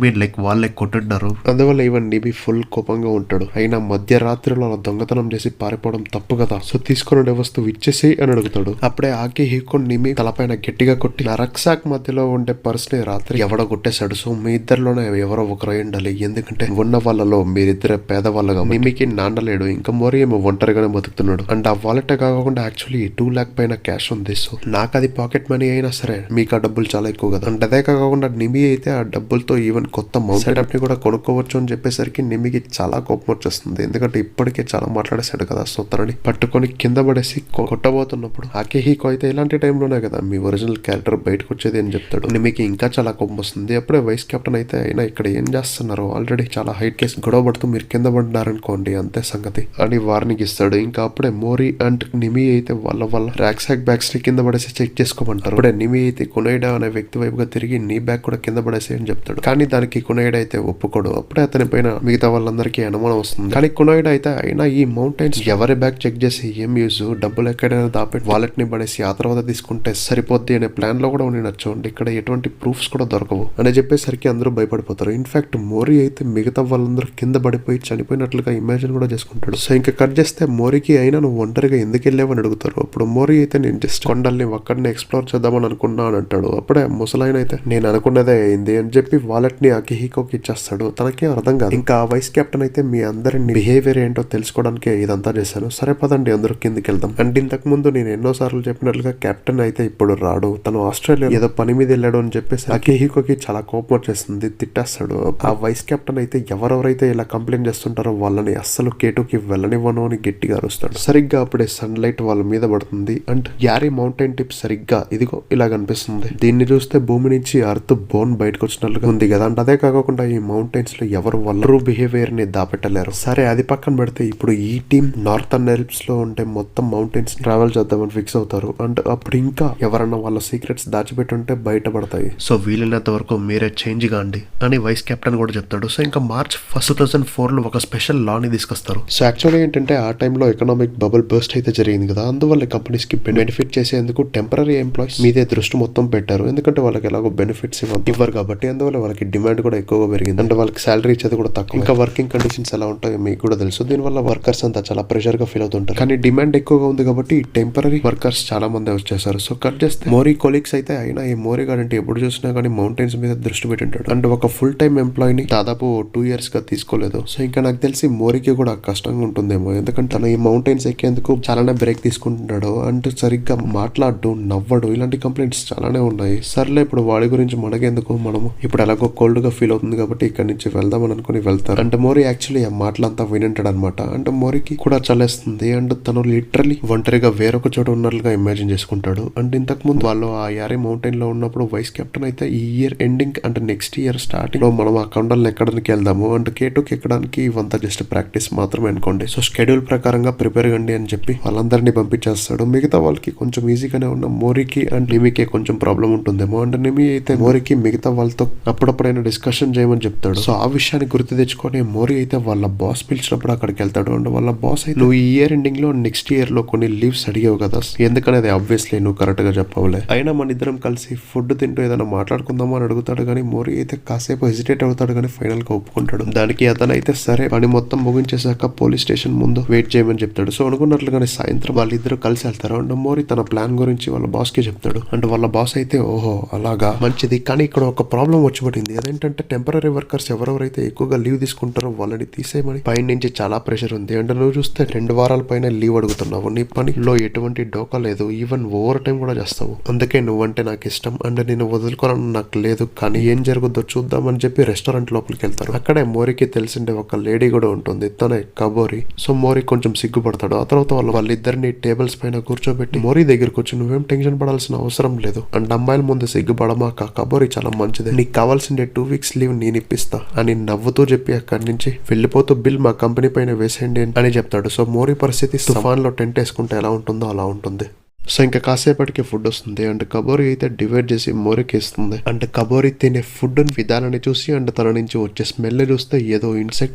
మీన్ లైక్ వాళ్ళే కొట్టుంటారు. అందువల్ల ఈవెన్ నిమి ఫుల్ కోపంగా ఉంటాడు. అయినా మధ్యరాత్రిలో అలా దొంగతనం చేసి పారిపోవడం తప్పు కదా, సో తీసుకునే వస్తువు ఇచ్చేసి అని అడుగుతాడు. అప్పుడే ఆకి హీకొని నిమి తలపైన గట్టిగా కొట్టి నా రక్సాక్ మధ్యలో ఉండే పర్స్ ని రాత్రి ఎవడో కొట్టేశాడు. సో మీ ఇద్దరిలోనే ఎవరో ఒకరు ఉండాలి, ఎందుకంటే ఉన్న వాళ్ళలో మీరిద్దరే పేదవాళ్ళగా. నిమికి నాన్నలేడు, ఇంకా మోరీ ఏమో ఒంటరిగానే బతుకుతున్నాడు. అండ్ ఆ వాలెట్ కాకుండా యాక్చువల్లీ 2 lakh పైన క్యాష్ ఉంది. సో నాకు అది పాకెట్ మనీ అయినా సరే మీకు ఆ డబ్బులు చాలా ఎక్కువ కదా. అండ్ అదే కాకుండా నిమి అయితే ఆ డబ్బులతో ఈవెన్ కొత్త మౌంట్ సెటప్ ని కూడా కొనుక్కోవచ్చు అని చెప్పేసరికి నిమికి చాలా కోపం వచ్చేస్తుంది. ఎందుకంటే ఇప్పటికే చాలా మాట్లాడేశాడు కదా. సో తనని పట్టుకొని కింద పడేసి కొట్టబోతున్నప్పుడు ఆకేహీకో అయితే ఇలాంటి టైంలోనే కదా మీ ఒరిజినల్ క్యారెక్టర్ బయటకు వచ్చేది అని చెప్తాడు. నిమికి ఇంకా చాలా కోపం వస్తుంది. అప్పుడే వైస్ కెప్టెన్ అయితే అయినా ఇక్కడ ఏం చేస్తున్నారు, ఆల్రెడీ చాలా హైట్ కేసు గొడవ పడుతూ మీరు కింద పడ్డారనుకోండి అంతే సంగతి అని వార్నింగ్ ఇస్తాడు. ఇంకా అప్పుడే మోరీ అండ్ నిమి అయితే వాళ్ళ ర్యాక్సాక్ బ్యాగ్స్ ని కింద పడేసి చెక్ చేసుకోమంటారు. అప్పుడే నిమి అయితే కునైడా అనే వ్యక్తి వైపుగా తిరిగి నీ బ్యాగ్ కూడా కింద పడేసి అని చెప్తాడు. కానీ దానికి కునైడా అయితే ఒప్పుకోడు. అప్పుడే అతని పైన మిగతా వాళ్ళందరికీ అనుమానం వస్తుంది. కానీ కునైడా అయితే అయినా ఈ మౌంటైన్స్ ఎవరి బ్యాగ్ చెక్ చేసి ఏం యూజ్, డబ్బులు ఎక్కడైనా దాపెట్టి వాలెట్ ని పడేసి ఆ తర్వాత తీసుకుంటే సరిపోద్ది అనే ప్లాన్ లో కూడా ఉండొచ్చు. ఇక్కడ ఎటువంటి ప్రూఫ్స్ కూడా దొరకవు అని చెప్పేసరికి అందరూ భయపడిపోతారు. ఇన్ఫాక్ట్ మోరీ అయితే మిగతా వాళ్ళందరూ కింద పడిపోయి చనిపోయినట్లుగా ఇమాజిన్ కూడా చేసుకుంటాడు. సో ఇంకా కట్ చేస్తే మోరీకి అయినా నువ్వు ఒంటరిగా ఎందుకు వెళ్ళావని అడుగుతారు. అప్పుడు మోరీ అయితే నేను జస్ట్ కొండల్ని ఒక్కడిని ఎక్స్ప్లోర్ చేద్దామని అనుకున్నా అని అంటాడు. అప్పుడే ముసలాయన అయితే నేను అనుకున్నదే అయింది అని చెప్పి వాలెట్ ని అకిహికోకి ఇచ్చేస్తాడు. తనకే అర్థం కాదు. ఇంకా వైస్ కెప్టెన్ అయితే మీ అందరిని బిహేవియర్ ఏంటో తెలుసుకోవడానికి ఇదంతా చేశాను, సరే పదండి అందరూ కిందికి వెళ్దాం. అండ్ ఇంతకు ముందు నేను ఎన్నోసార్లు చెప్పినట్లుగా కెప్టెన్ అయితే ఇప్పుడు రాడు, తను ఆస్ట్రేలియా ఏదో పని మీద వెళ్ళాడు అని చెప్పేసి అకిహికోకి చాలా కోపం వచ్చేస్తుంది, తిట్టేస్తాడు. ఆ వైస్ కెప్టెన్ అయితే ఎవరెవరైతే ఇలా కంప్లైంట్ చేస్తుంటారో వాళ్ళని అస్సలు కేటుకి వెళ్ళనివ్వను అని గట్టిగా అరుస్తాడు. సరిగ్గా అప్పుడే సన్ లైట్ వాళ్ళ మీద పడుతుంది అండ్ యారీ మౌంటైన్ టిప్ సరిగ్గా ఇదిగో ఇలా కనిపిస్తుంది. దీన్ని చూస్తే భూమి నుంచి అర్త్ బోన్ బయటకు వచ్చినట్లుగా ఉంది కదా. అంటే అదే కాకుండా ఈ మౌంటైన్స్ లో ఎవరు వాళ్ళ బిహేవియర్ ని దాపెట్టలేరు. సరే అది పక్కన పెడితే ఇప్పుడు ఈ టీం నార్థన్ ఎల్ప్స్ లో ఉంటే మొత్తం మౌంటైన్స్ ట్రావెల్ చేద్దామని ఫిక్స్ అవుతారు. అండ్ అప్పుడు ఇంకా ఎవరన్నా వాళ్ళ సీక్రెట్స్ దాచిపెట్టుంటే బయటపడతాయి. సో వీలైనంత వరకు మీరే చేంజ్ కాండి అని వైస్ కెప్టెన్ కూడా చెప్తాడు. సో ఇంకా మార్చ్ 2004 లో ఒక స్పెషల్ లా ని తీసుకొస్తారు. సో యాక్చువల్లీ ఏంటంటే ఆ టైంలో ఎకనామిక్ బబుల్ బర్స్ట్ అయితే జరిగింది కదా. అందువల్ల కంపెనీస్ కి బెనిఫిట్ చేసేందుకు టెంపరీ ఎంప్లాయీస్ మీదే దృష్టి మొత్తం పెట్టారు. ఎందుకంటే వాళ్ళకి ఎలాగో బెనిఫిట్స్ ఇవ్వరు కాబట్టి. అందువల్ల వాళ్ళకి డిమాండ్ కూడా ఎక్కువగా పెరిగింది. అంటే వాళ్ళకి శాలరీ ఇచ్చేది కూడా తక్కువ. ఇంకా వర్కింగ్ కండిషన్స్ ఎలా ఉంటాయో మీకు కూడా తెలుసు. దీనివల్ల వర్కర్స్ అంతా చాలా ప్రెషర్ గా ఫీల్ అవుతుంటారు. కానీ డిమాండ్ ఎక్కువగా ఉంది కాబట్టి టెంపరీ వర్కర్స్ చాలా మంది వచ్చేసారు. సో కట్ చేస్తే మోరీ కొలీగ్స్ అయితే అయినా ఈ మోరీ గార్డ్ అంటే ఎప్పుడు చూసినా కానీ మౌంటైన్స్ మీద దృష్టి పెట్టింటాడు. అండ్ ఒక ఫుల్ టైమ్ ఎంప్లాయీని దాదాపు 2 years గా తీసుకోలేదు. సో ఇంకా నాకు తెలిసి మోరీకి కూడా కష్టంగా ఉంటుందేమో. ఎందుకంటే తను ఈ మౌంటైన్స్ ఎక్కేందుకు చాలానే బ్రేక్ తీసుకుంటున్నాడు. అంటూ సరిగ్గా మాట్లాడు, నవ్వడు, ఇలాంటి కంప్లైంట్స్ చాలానే ఉన్నాయి. సర్లే ఇప్పుడు వాడి గురించి మనకెందుకు, మనము ఇప్పుడు ఎలాగో కోల్డ్ గా ఫీల్ అవుతుంది కాబట్టి ఇక్కడ నుంచి వెళ్దామని అనుకుని వెళ్తారు. అంటే మోరీ యాక్చువల్లీ ఆ మాటలంతా వినింటాడు అనమాట. అంటే మోరీకి కూడా చలేస్తుంది. అండ్ తను లిటరలీ ఒంటరిగా వేరొక చోట ఉన్నట్లుగా ఇమాజిన్ చేసుకుంటాడు. అండ్ ఇంతకు ముందు వాళ్ళు ఆ యారీ మౌంటైన్ లో ఉన్నప్పుడు వైస్ కెప్టెన్ అయితే ఈ ఇయర్ ఎండింగ్ అంటే నెక్స్ట్ ఇయర్ స్టార్టింగ్ లో మనం ఆ కొండలను ఎక్కడానికి వెళ్దాము అంటే కేటుకి ఎక్కడానికి ఇవంతా జస్ట్ ప్రాక్టీస్ మాత్రమే అనుకోండి. సో షెడ్యూల్ ప్రకారంగా ప్రిపేర్ కండి అని చెప్పి వాళ్ళందరినీ పంపించేస్తాడు. మిగతా వాళ్ళకి కొంచెం ఈజీగానే ఉన్న మోరీకి అండ్ నిమికే కొంచెం ప్రాబ్లం ఉంటుందేమో. అంటే నిమి అయితే మోరీకి మిగతా వాళ్ళతో అప్పుడప్పుడైనా డిస్కషన్ చేయమని చెప్తాడు. సో ఆ విషయాన్ని గుర్తు తెచ్చుకొని మోరీ అయితే వాళ్ళ బాస్ పిలిచినప్పుడు అక్కడికి వెళ్తాడు. అండ్ వాళ్ళ బాస్ అయితే నువ్వు ఈ ఇయర్ ఎండింగ్ లో నెక్స్ట్ ఇయర్ లో కొన్ని లీవ్స్ అడిగావు కదా, ఎందుకనేది ఆబ్వియస్లీ నువ్వు కరెక్ట్ గా చెప్పవులే. అయినా మన ఇద్దరం కలిసి ఫుడ్ తింటూ ఏదైనా మాట్లాడుకుందామా అని అడుగుతాడు. కానీ మోరీ అయితే కాసేపు హెసిటేట్ అవుతాడు కానీ ఫైనల్ గా ఒప్పుకుంటాడు. దానికి అతను అయితే సరే పని మొత్తం ముగించేసాక పోలీస్ స్టేషన్ ముందు వెయిట్ చేయమని చెప్తాడు. సో అనుకున్నట్లుగానే సాయంత్రం వాళ్ళిద్దరు కలిసి వెళ్తారు. అండ్ మోరీ తన ప్లాన్ గురించి వాళ్ళ బాస్ కి చెప్తాడు. అండ్ వాళ్ళ బాస్ అయితే ఓహో అలాగా మంచిది, కానీ ఇక్కడ ఒక ప్రాబ్లం వచ్చి పడింది. అదేంటంటే టెంపరీ వర్కర్స్ ఎవరెవరైతే ఎక్కువగా లీవ్ తీసుకుంటారో వాళ్ళని తీసేయమని పైన నుంచి చాలా ప్రెషర్ ఉంది. అంటే నువ్వు చూస్తే 2 వారాల పైన లీవ్ అడుగుతున్నావు. నీ పనిలో ఎటువంటి డోకా లేదు, ఈవెన్ ఓవర్ టైం కూడా చేస్తావు. అందుకే నువ్వంటే నాకు ఇష్టం అండ్ నేను వదులుకోవాలని నాకు లేదు, కానీ ఏం జరుగుద్దో చూద్దామని చెప్పి రెస్టారెంట్ లోపలికి వెళ్తారు. అక్కడే మోరీకి తెలిసిండే ఒక లేడీ కూడా ఉంటుంది, తనే కబోరి. సో మోరీ కొంచెం సిగ్గుపడతాడు. ఆ తర్వాత వాళ్ళిద్దరిని టేబుల్స్ పైన కూర్చోబెట్టి మోరీ దగ్గరకు వచ్చి నువ్వేం టెన్షన్ పడాల్సిన అవసరం లేదు అండ్ అమ్మాయిల ముందు సిగ్గుపడమాక, కబోరి చాలా మంచిది, నీకు కావాల్సిందే 2 weeks లీవ్ నేను ఇప్పిస్తా అని నవ్వుతూ చెప్పి అక్కడి నుంచి వెళ్ళిపోతూ బిల్ మా కంపెనీ పైన వేసేయండి అని చెప్తాడు. సో మోరీ పరిస్థితి తుఫాన్ లో టెంట్ వేసుకుంటే ఎలా ఉంటుందో అలా ఉంటుంది. సో ఇంకా కాసేపటికి ఫుడ్ వస్తుంది అండ్ కబోరి అయితే డివైడ్ చేసి మోరీకి ఇస్తుంది. అంటే కబోరి తినే ఫుడ్ విధానాన్ని చూసి అండ్ తన నుంచి వచ్చే స్మెల్ చూస్తే ఏదో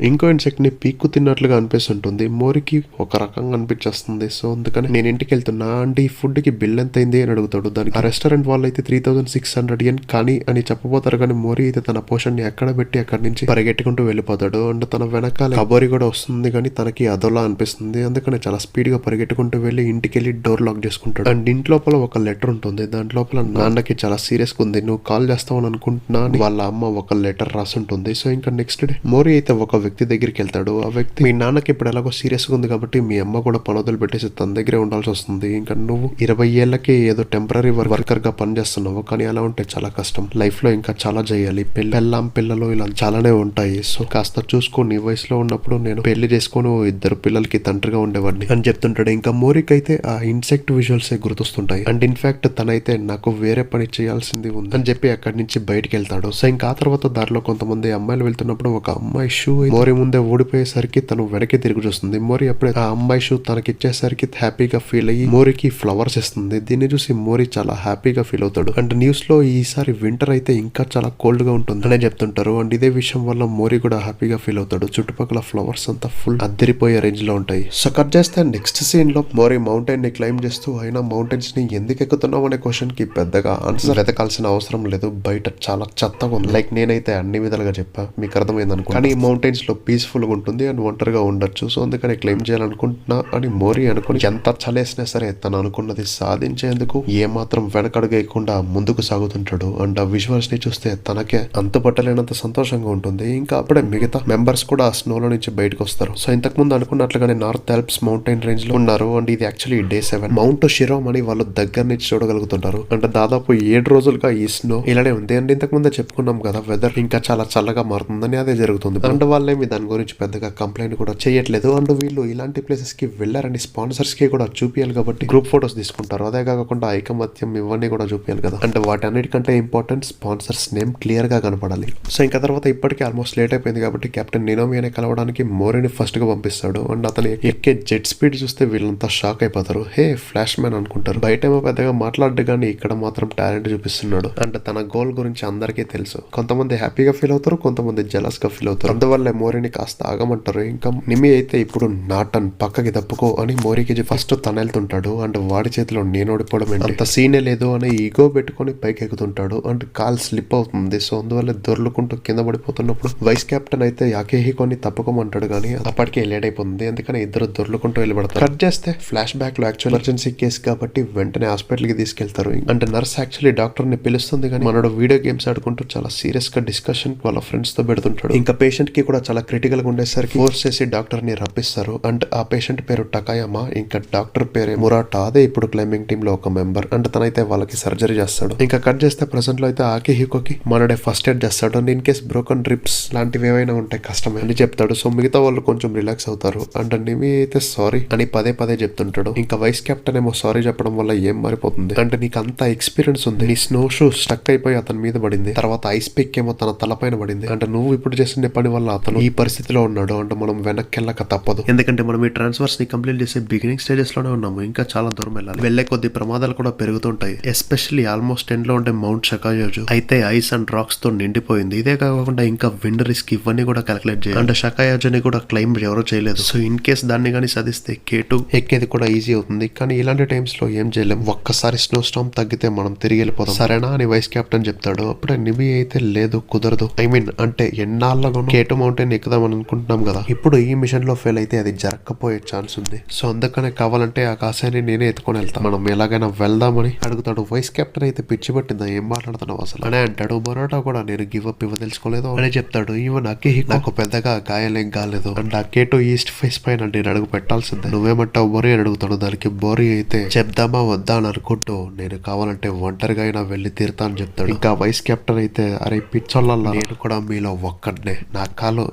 ఇంకో ఇన్సెక్ట్ ని పీక్కు తిన్నట్లుగా అనిపిస్తుంటుంది. మోరీకి ఒక రకంగా అనిపించేస్తుంది. సో అందుకని నేను ఇంటికి వెళ్తున్నా అంటే ఈ ఫుడ్ కి బిల్ ఎంత అయింది అని అడుగుతాడు. దానికి ఆ రెస్టారెంట్ వాళ్ళు అయితే 3600 yen కానీ అని చెప్పబోతారు. కానీ మోరీ అయితే తన పోషన్ ని ఎక్కడ పెట్టి అక్కడి నుంచి పరిగెట్టుకుంటూ వెళ్ళిపోతాడు. అండ్ తన వెనకాల కబోరి కూడా వస్తుంది కానీ తనకి అదోలా అనిపిస్తుంది. అందుకని చాలా స్పీడ్ గా పరిగెట్టుకుంటూ వెళ్ళి ఇంటికి వెళ్ళి డోర్ లాక్ చేసుకుంటాడు. అండ్ ఇంట్లోపల ఒక లెటర్ ఉంటుంది. దాంట్లోపల నాన్నకి చాలా సీరియస్ గా ఉంది, నువ్వు కాల్ చేస్తావని అనుకుంటున్నా అని వాళ్ళ అమ్మ ఒక లెటర్ రాసి ఉంటుంది. సో ఇంకా నెక్స్ట్ డే మోరీ అయితే ఒక వ్యక్తి దగ్గరికి వెళ్తాడు. ఆ వ్యక్తి మీ నాన్నకి ఇప్పుడు ఎలాగో సీరియస్ గా ఉంది కాబట్టి మీ అమ్మ కూడా పనొదలు పెట్టేసి తన దగ్గరే ఉండాల్సి వస్తుంది. ఇంకా నువ్వు 20 ఏళ్లకి ఏదో టెంపరీ వర్కర్ గా పనిచేస్తున్నావు, కానీ అలా ఉంటే చాలా కష్టం, లైఫ్ లో ఇంకా చాలా చేయాలి, పిల్లలు ఇలా చాలానే ఉంటాయి. సో కాస్త చూసుకో, నీ వయసులో ఉన్నప్పుడు నేను పెళ్లి చేసుకొని 2 పిల్లలకి తండ్రిగా ఉండేవాడిని అని చెప్తుంటాడు. ఇంకా మోరీకి అయితే ఆ ఇన్సెక్ట్ విజువల్స్ గుర్తొస్తుంటాయి. అండ్ ఇన్ఫాక్ట్ తనైతే నాకు వేరే పని చేయాల్సింది ఉంది అని చెప్పి అక్కడి నుంచి బయటికి వెళ్తాడు. సో ఇంకా ఆ తర్వాత దారిలో కొంతమంది అమ్మాయిలు వెళ్తున్నప్పుడు ఒక అమ్మాయి షూ మోరీ ముందే ఊడిపోయేసరికి తను వెనక్కి తిరిగి చూస్తుంది. మోరీ అప్పుడే ఆ అమ్మాయి షూ తనకి ఇచ్చేసరికి హ్యాపీగా ఫీల్ అయ్యి మోరీకి ఫ్లవర్స్ ఇస్తుంది. దీన్ని చూసి మోరీ చాలా హ్యాపీగా ఫీల్ అవుతాడు. అండ్ న్యూస్ లో ఈసారి వింటర్ అయితే ఇంకా చాలా కోల్డ్ గా ఉంటుంది అనే చెప్తుంటారు. అండ్ ఇదే విషయం వల్ల మోరీ కూడా హ్యాపీగా ఫీల్ అవుతాడు. చుట్టుపక్కల ఫ్లవర్స్ అంతా ఫుల్ అద్దరిపోయే రేంజ్ లో ఉంటాయి. సో కట్ చేస్తే నెక్స్ట్ సీన్ లో మోరీ మౌంటైన్ ని క్లైమ్ చేస్తూ అయినా మౌంటైన్స్ ని ఎందుకు ఎక్కుతున్నావు అనే క్వశ్చన్ కి పెద్దగా ఆన్సర్ వెతకాల్సిన అవసరం లేదు. బయట చాలా చెత్తగా ఉంది. లైక్ నేనైతే అన్ని విధాలుగా చెప్పా, మీకు అర్థమైంది అనుకో. కానీ ఈ మౌంటైన్స్ లో పీస్ఫుల్ గా ఉంటుంది అండ్ ఒంటరిగా ఉండొచ్చు. సో అందుకని క్లెయిమ్ చేయాలనుకుంటున్నా అని మోరీ అనుకుని ఎంత చలేసినా సరే తను అనుకున్నది సాధించేందుకు ఏమాత్రం వెనకడుగేయకుండా ముందుకు సాగుతుంటాడు. అండ్ ఆ విజువల్స్ ని చూస్తే తనకే అంతుపట్టలేనంత సంతోషంగా ఉంటుంది. ఇంకా అప్పుడే మిగతా మెంబర్స్ కూడా ఆ స్నోలో నుంచి బయటకు వస్తారు. సో ఇంతకు ముందు అనుకున్నట్లుగానే నార్త్ ఆల్ప్స్ మౌంటైన్ రేంజ్ లో ఉన్నారు. అండ్ ఇది యాక్చువల్లీ డే 7 మౌంట్ జిరోమ్ అని వాళ్ళు దగ్గర నుంచి చూడగలుగుతుంటారు. అంటే దాదాపు 7 రోజులుగా ఈ స్నో ఇలానే ఉంది. అండ్ ఇంతకు ముందే చెప్పుకున్నాం కదా వెదర్ ఇంకా చాలా చల్లగా మారుతుందని, అదే జరుగుతుంది. అండ్ వాళ్ళేమి దాని గురించి పెద్దగా కంప్లైంట్ కూడా చేయట్లేదు. అండ్ వీళ్ళు ఇలాంటి ప్లేసెస్ కి వెళ్ళారని స్పాన్సర్స్ కి కూడా చూపియాలి కాబట్టి గ్రూప్ ఫోటోస్ తీసుకుంటారు. అదే కాకుండా ఐకమత్యం ఇవన్నీ కూడా చూపియాలి కదా. అంటే వాటి అన్నిటికంటే ఇంపార్టెంట్ స్పాన్సర్స్ నేమ్ క్లియర్ గా కనపడాలి. సో ఇంకా తర్వాత ఇప్పటికీ ఆల్మోస్ట్ లేట్ అయిపోయింది కాబట్టి కెప్టెన్ నినోమి అనే కలవడానికి మోరీని ఫస్ట్ గా పంపిస్తాడు. అండ్ అతను ఎక్కే జెట్ స్పీడ్ చూస్తే వీళ్ళంతా షాక్ అయిపోతారు. హే ఫ్లాష్ మ్యాన్ అనుకుంటారు. బయట ఏమో పెద్దగా మాట్లాడు కానీ ఇక్కడ మాత్రం టాలెంట్ చూపిస్తున్నాడు. అంటే తన గోల్ గురించి అందరికీ తెలుసు. కొంతమంది హ్యాపీగా ఫీల్ అవుతారు, కొంతమంది జలస్ గా ఫీల్ అవుతారు. అందువల్ల మోరీని కాస్త ఆగమంటారు. ఇంకా నిమి అయితే ఇప్పుడు నాటన్ పక్కకి తప్పుకో అని మోరీకి ఫస్ట్ తన వెళ్తుంటాడు. అండ్ వాడి చేతిలో నేను ఓడిపోవడం ఏంటి, అంత సీనే లేదు అని ఈగో పెట్టుకుని పైకి ఎక్కుతుంటాడు. అండ్ కాల్ స్లిప్ అవుతుంది. సో అందువల్ల దొర్లుకుంటూ కింద పడిపోతున్నప్పుడు వైస్ కెప్టెన్ అయితే యాకేహికోని తప్పుకోమంటాడు కానీ అప్పటికే లేట్ అయిపోతుంది. అందుకని ఇద్దరు దొర్లుకుంటూ వెళ్ళిపడతారు. కట్ చేస్తే ఫ్లాష్ బ్యాక్ లో యాక్చువల్ ఎమర్జెన్సీ కేసు కాబట్టి వెంటనే హాస్పిటల్ కి తీసుకెళ్తారు. అంటే నర్స్ యాక్చువల్లీ డాక్టర్ ని పిలుస్తుంది కానీ మనోడు వీడియో గేమ్స్ ఆడుకుంటూ చాలా సీరియస్ గా డిస్కషన్ వాళ్ళ ఫ్రెండ్స్ తో పెడుతుంటాడు. ఇంకా పేషెంట్ కి కూడా చాలా క్రిటికల్ గా ఉండేసరికి ఫోర్స్ చేసి డాక్టర్ ని రప్పిస్తారు. అండ్ ఆ పేషెంట్ పేరు టకాయమా, ఇంకా డాక్టర్ పేరు మురాటా. అదే ఇప్పుడు క్లైంబింగ్ టీమ్ లో ఒక మెంబర్. అంటే తనైతే వాళ్ళకి సర్జరీ చేస్తాడు. ఇంకా కట్ చేస్తే ప్రెసెంట్ లో అయితే ఆకిహికోకి మనడే ఫస్ట్ ఎయిడ్ చేస్తాడు. And in case broken ribs లాంటివి ఏవైనా ఉంటాయి కష్టమే అని చెప్తాడు. సో మిగతా వాళ్ళు కొంచెం రిలాక్స్ అవుతారు. అండ్ నిమి అయితే సారీ అని పదే పదే చెప్తుంటాడు. ఇంకా వైస్ కెప్టెన్ ఏమో సారీ చెప్పడం వల్ల ఏం మారిపోతుంది అంటే నీకు అంత ఎక్స్పీరియన్స్ ఉంది, నీ స్నో షూ స్టక్ అయిపోయి అతని మీద పడింది, తర్వాత ఐస్ పిక్ ఏమో తన తలపైన పడింది. అంటే నువ్వు ఇప్పుడు చేసిన పని వల్ల అతను ఈ పరిస్థితిలో ఉన్నాడు. అంటే మనం వెనక్కి వెళ్ళక తప్పదు. ఎందుకంటే మనం ఈ ట్రాన్స్ఫర్స్ ని కంప్లీట్ చేసే బిగినింగ్ స్టేజెస్ లోనే ఉన్నాము. ఇంకా చాలా దూరం వెళ్ళాలి. వెళ్లే కొద్ది ప్రమాదాలు కూడా పెరుగుతుంటాయి. ఎస్పెషల్లీ ఆల్మోస్ట్ ఎండ్ లో ఉండే మౌంట్ షకాయోజు అయితే ఐస్ అండ్ రాక్స్ తో నిండిపోయింది. ఇదే కాకుండా ఇంకా విండ్ రిస్క్ ఇవన్నీ కూడా క్యాలిక్యులేట్ చేయాలి. అంటే షకాయోజుని కూడా క్లైమ్ ఎవరో చేయలేదు. సో ఇన్ కేస్ దాన్ని కానీ సాధిస్తే K2 ఎక్కేది కూడా ఈజీ అవుతుంది. కానీ ఇలాంటి టైమ్స్ లో ఏం చేయలేం. ఒక్కసారి స్నో స్టామ్ తగ్గితే మనం తిరిగి వెళ్ళిపోతాం సరేనా అని వైస్ కెప్టెన్ చెప్తాడు. అప్పుడే నిమి అయితే లేదు కుదరదు, ఐ మీన్ అంటే ఎన్నాళ్ళగానో K2 మౌంటైన్ ఎక్కుదాం అనుకుంటున్నాం కదా, ఇప్పుడు ఈ మిషన్ లో ఫెయిల్ అయితే అది జరగకపోయే ఛాన్స్ ఉంది. సో అందుకనే కావాలంటే ఆ కాసాన్ని నేనే ఎత్తుకొని వెళ్తాను, మనం ఎలాగైనా వెళ్దామని అడుగుతాడు. వైస్ కెప్టెన్ అయితే పిచ్చి పట్టిందా, ఏం మాట్లాడుతున్నావు అసలు అని అంటాడు. బొరాటా కూడా నేను గివ్ అప్ తెలుసుకోలేదు అని చెప్తాడు. ఈవెన్ అకిహికో నాకు పెద్దగా గాయాలేం కాలేదు అండ్ ఆ K2 ఈస్ట్ ఫేస్ పైన నేను అడుగు పెట్టాల్సిందే, నువ్వేమంటావు బోరి అని అడుగుతాడు. దానికి బోరి అయితే చెప్దామా వద్దా అని అనుకుంటూ నేను కావాలంటే ఒంటరిగా అయినా వెళ్ళి తీరుతా అని చెప్తాడు. ఇంకా వైస్ కెప్టెన్ అయితే అరే పిచ్చోళ్ళ నేను కూడా మీలో ఒక్కడనే, నా కాలు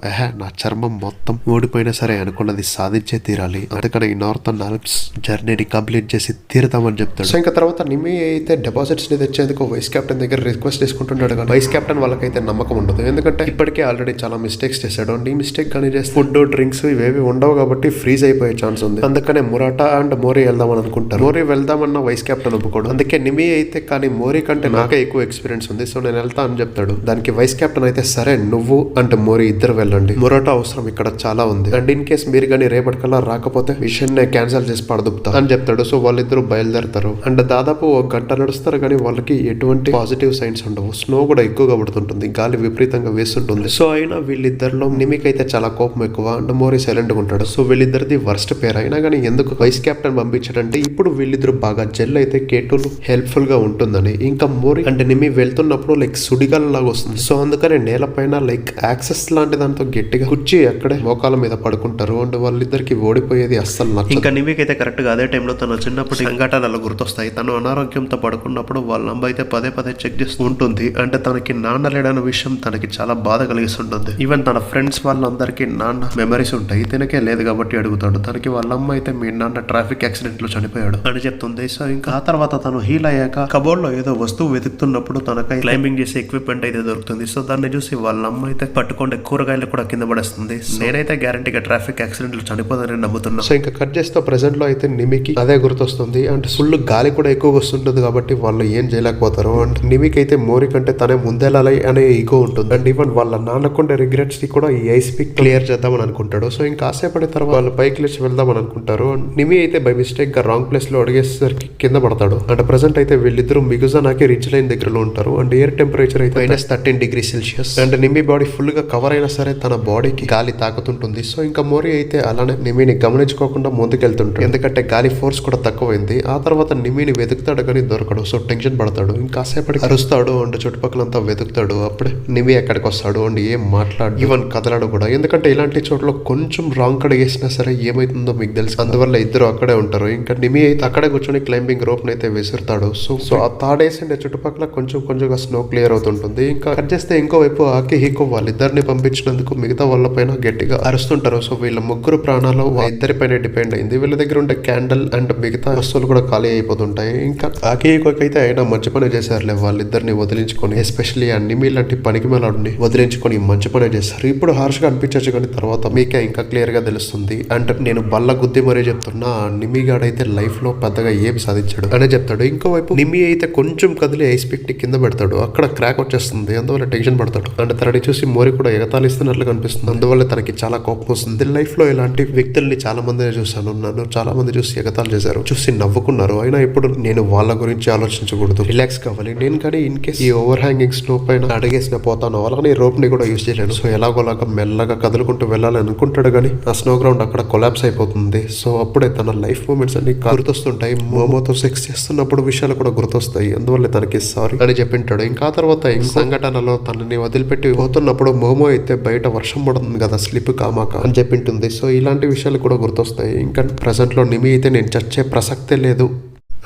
నా చర్మం మొత్తం ఓడిపోయినా సరే అనుకున్నది సాధించే తీరాలి, అందుకని ఈ నార్థన్ ఆల్ప్స్ జర్నీని కంప్లీట్ చేసి తీరుతామని చెప్తాడు. సో ఇంకా తర్వాత నిమి అయితే డిపాజిట్స్ ని తెచ్చేందుకు వైస్ కెప్టెన్ దగ్గర రిక్వెస్ట్ చేసుకుంటుంటాడు. కానీ వైస్ కెప్టెన్ వాళ్ళకైతే నమ్మకం ఉండదు. ఎందుకంటే ఇప్పటికే ఆల్రెడీ చాలా మిస్టేక్స్ చేశాడు. అండ్ ఈ మిస్టేక్ కానీ చేస్తే ఫుడ్ డ్రింక్స్ ఇవేవి ఉండవు కాబట్టి ఫ్రీజ్ అయిపోయే ఛాన్స్ ఉంది. అందుకనే మురాటా అండ్ మోరీ వెళ్దామని అనుకుంటారు. మోరీ వెళ్దామన్న వైస్ కెప్టెన్ ఒప్పుకోడు. అందుకే నిమి అయితే కానీ మోరీ కంటే నాకే ఎక్కువ ఎక్స్పీరియన్స్ ఉంది, సో నేను వెళ్తా అని చెప్తాడు. దానికి వైస్ కెప్టెన్ అయితే సరే నువ్వు అంటే మోరీ ఇద్దరు వెళ్ళండి, మురాటా అవసరం ఇక్కడ చాలా ఉంది. అండ్ ఇన్ కేస్ మీరు కానీ రేపటికల్లా రాకపోతే విషయాన్ని క్యాన్సిల్ చేసి పడదుపుతా అని చెప్తాడు. సో వాళ్ళిద్దరు బయలుదేరతారు. అండ్ దాదాపు 1 గంట నడుస్తారు కానీ వాళ్ళకి ఎటువంటి పాజిటివ్ సైన్స్ ఉండవు. స్నో కూడా ఎక్కువగా పడుతుంటుంది, గాలి విపరీతంగా వేస్తుంటుంది. సో అయినా వీళ్ళిద్దరిలో నిమికైతే చాలా కోపం ఎక్కువ అండ్ మోరీ సైలెంట్ గా ఉంటాడు. సో వీళ్ళిద్దరిది వర్స్ట్ పేర్ అయినా కానీ ఎందుకు వైస్ కెప్టెన్ పంపించాడంటే ఇప్పుడు వీళ్ళిద్దరు బాగా జెల్ అయితే K2 హెల్ప్ఫుల్ గా ఉంటుందని. ఇంకా మోరీ అంటే నిమి వెళ్తున్నప్పుడు లైక్ సుడిగాల లాగా వస్తుంది. సో అందుకని నేలపైన లైక్ యాక్సెస్ లాంటి దాంతో గట్టిగా కుర్చీ అక్కడే మోకాల మీద పడుకుంటారు. అండ్ వాళ్ళిద్దరికి ఓడిపోయేది అస్సలు నచ్చదు. ఇంకా నిమికైతే కరెక్ట్ గా అదే టైంలో తన చిన్నప్పటి సంఘటనలు గుర్తొస్తాయి. తను అనారోగ్యంతో పడుకున్నప్పుడు వాళ్ళ అమ్మ అయితే పదే పదే చెక్ చేస్తూ ఉంటుంది. అంటే తనకి నాన్న లేడన్న విషయం తనకి చాలా బాధ కలిగిస్తుంటుంది. ఈవెన్ తన ఫ్రెండ్స్ వాళ్ళందరికీ నాన్న మెమరీస్ ఉంటాయి, తినకే లేదు కాబట్టి అడుగుతాడు. తనకి వాళ్ళ అమ్మ అయితే మీ నాన్న ట్రాఫిక్ యాక్సిడెంట్ లో చనిపోయాడు అని చెప్తుంది. సో ఇంకా ఆ తర్వాత తను హీల్ అయ్యాక కబోర్డ్ లో ఏదో వస్తువు వెతుకుతున్నప్పుడు తనకై క్లైంబింగ్ చేసే ఎక్విప్మెంట్ అయితే దొరుకుతుంది. సో దాన్ని చూసి వాళ్ళ అమ్మ అయితే పట్టుకుంటే కూరగాయలు కూడా కింద పడేస్తుంది. నేనైతే గ్యారంటీగా ట్రాఫిక్ యాక్సిడెంట్ లో చనిపోదని నమ్ముతున్నా. సో ఇంకా కట్ చేస్తే ప్రెసెంట్ లో అయితే నిమికి అదే గుర్తొస్తుంది. అంటే ఫుల్ గాలి కూడా ఎక్కువగా వస్తుంటుంది కాబట్టి వాళ్ళు ఏం చేయలేకపోతారు. అండ్ నిమికి అయితే మోరీ కంటే తనే ముందెళ్ళాలి అనే ఈగో ఉంటుంది. అండ్ ఈవెన్ వాళ్ళ నాన్నకుండే రిగ్రెట్స్ కి కూడా ఈ ఐస్ పిక్ క్లియర్ చేద్దామని అనుకుంటాడు. సో ఇంకా కాసేపటి తర్వాత వాళ్ళు పైకి లేచి వెళ్దామని అనుకుంటారు. అండ్ నిమి అయితే బై మిస్టేక్ గా రాంగ్ ప్లేస్ లో అడిగేసరికి కింద పడతాడు. అంటే ప్రెసెంట్ అయితే వీళ్ళిద్దరు మిగుజానాకి రిచ్ లైన్ దగ్గరలో ఉంటారు. అండ్ ఎయిర్ టెంపరేచర్ అయితే -13°C. And Nimi body full గా కవర్ అయినా సరే తన బాడీకి గాలి తాకుతుంటుంది. సో ఇంకా మోరీ అయితే అలానే నిమిని గమనించుకోకుండా ముందుకెళ్తుంటాడు. ఎందుకంటే గాలి ఫోర్స్ కూడా తక్కువైంది. ఆ తర్వాత నిమిని వెతుకుతాడు కానీ దొరకడు. సో టెన్షన్ పడతాడు. ఇంకాసేపటి అరుస్తాడు అండ్ చుట్టుపక్కలంతా వెతుకుతాడు. అప్పుడే నిమి ఎక్కడికి వస్తాడు అండ్ ఏం మాట్లాడు ఈవెన్ కదలాడు కూడా. ఎందుకంటే ఇలాంటి చోట్ల కొంచెం రాంగ్ కడిగేసినా సరే ఏమైతుందో మీకు తెలుసు. అందువల్ల ఇద్దరు అక్కడే ఉంటారు. ఇంకా నిమి అయితే అక్కడే కూర్చొని క్లైంబింగ్ రోప్ అయితే విసురుతాడు. సో ఆ తాడేసిండే చుట్టుపక్కల కొంచెం కొంచెంగా స్నో క్లియర్ అవుతుంటుంది. ఇంకా కట్ చేస్తే ఇంకోవైపు ఆకిహికో వాళ్ళిద్దరిని పంపించినందుకు మిగతా వాళ్ళ పైన గట్టిగా అరుస్తుంటారు. సో వీళ్ళ ముగ్గురు ప్రాణాలు ఇద్దరి పైన డిపెండ్ అయింది. వీళ్ళ దగ్గర ఉండే క్యాండిల్ అండ్ మిగతా వస్తువులు కూడా ఖాళీ అయిపోతుంటాయి. ఇంకా ఆకిహికోకి అయితే అయినా మంచి పని చేశారులే, వాళ్ళిద్దరిని వదిలించుకొని ఎస్పెషల్లీ ఆ నిమి లాంటి పనికి మేలాడిని వదిలించుకొని మంచి పని చేశారు. ఇప్పుడు హార్ష్ గా అనిపించచ్చు కానీ తర్వాత మీకే ఇంకా క్లియర్ గా తెలుస్తుంది. అంటే నేను బల్ల గుద్ది మరీ చెప్తున్నా, నిమిగాడైతే లైఫ్ లో పెద్దగా ఏం సాధించాడు అనే చెప్తాడు. ఇంకోవైపు నిమి అయితే కొంచెం కదిలి ఐస్ పిక్ ని కింద పెడతాడు. అక్కడ క్రాక్ వచ్చేస్తుంది, అందువల్ల టెన్షన్ పడతాడు. అంటే తనని చూసి మోరి కూడా ఎగతాళిస్తున్నట్లు కనిపిస్తుంది. అందువల్ల తనకి చాలా కోపం వస్తుంది. లైఫ్ లో ఇలాంటి వ్యక్తుల్ని చాలా మంది చూసాను, నన్ను చాలా మంది చూసి ఎగతాళి చేశారు, చూసి నవ్వుకున్నారు. అయినా ఇప్పుడు నేను వాళ్ళ గురించి ఆలోచించకూడదు, రిలాక్స్ కావాలి. నేను కానీ ఇన్ కేస్ ఈ ఓవర్ హ్యాంగింగ్ స్నో పైన అడిగేసిన పోతాను, అలాగే రోప్ ని కూడా యూజ్ చేయలేను. సో ఎలాగోలాగా మెల్లగా కదులుకుంటూ వెళ్ళాలి అనుకుంటాడు కానీ ఆ స్నో గ్రౌండ్ అక్కడ కొలాప్స్ అయిపోతుంది. సో అప్పుడే తన లైఫ్ మూమెంట్స్ అన్ని గుర్తొస్తుంటాయి. మోమోతో సెక్స్ చేస్తున్నప్పుడు విషయాలు కూడా గుర్తొస్తాయి. అందువల్ల తనకి సారీ అని చెప్పింటాడు. ఇంకా తర్వాత సంఘటనలో తనని వదిలిపెట్టి పోతున్నప్పుడు మోమో అయితే బయట వర్షం పడుతుంది కదా, స్లిప్ కామాక అని చెప్పింటుంది. సో ఇలాంటి విషయాలు కూడా గుర్తొస్తాయి. ఇంకా ప్రెసెంట్ లో నిమి అయితే నేను చచ్చే ప్రసక్తే లేదు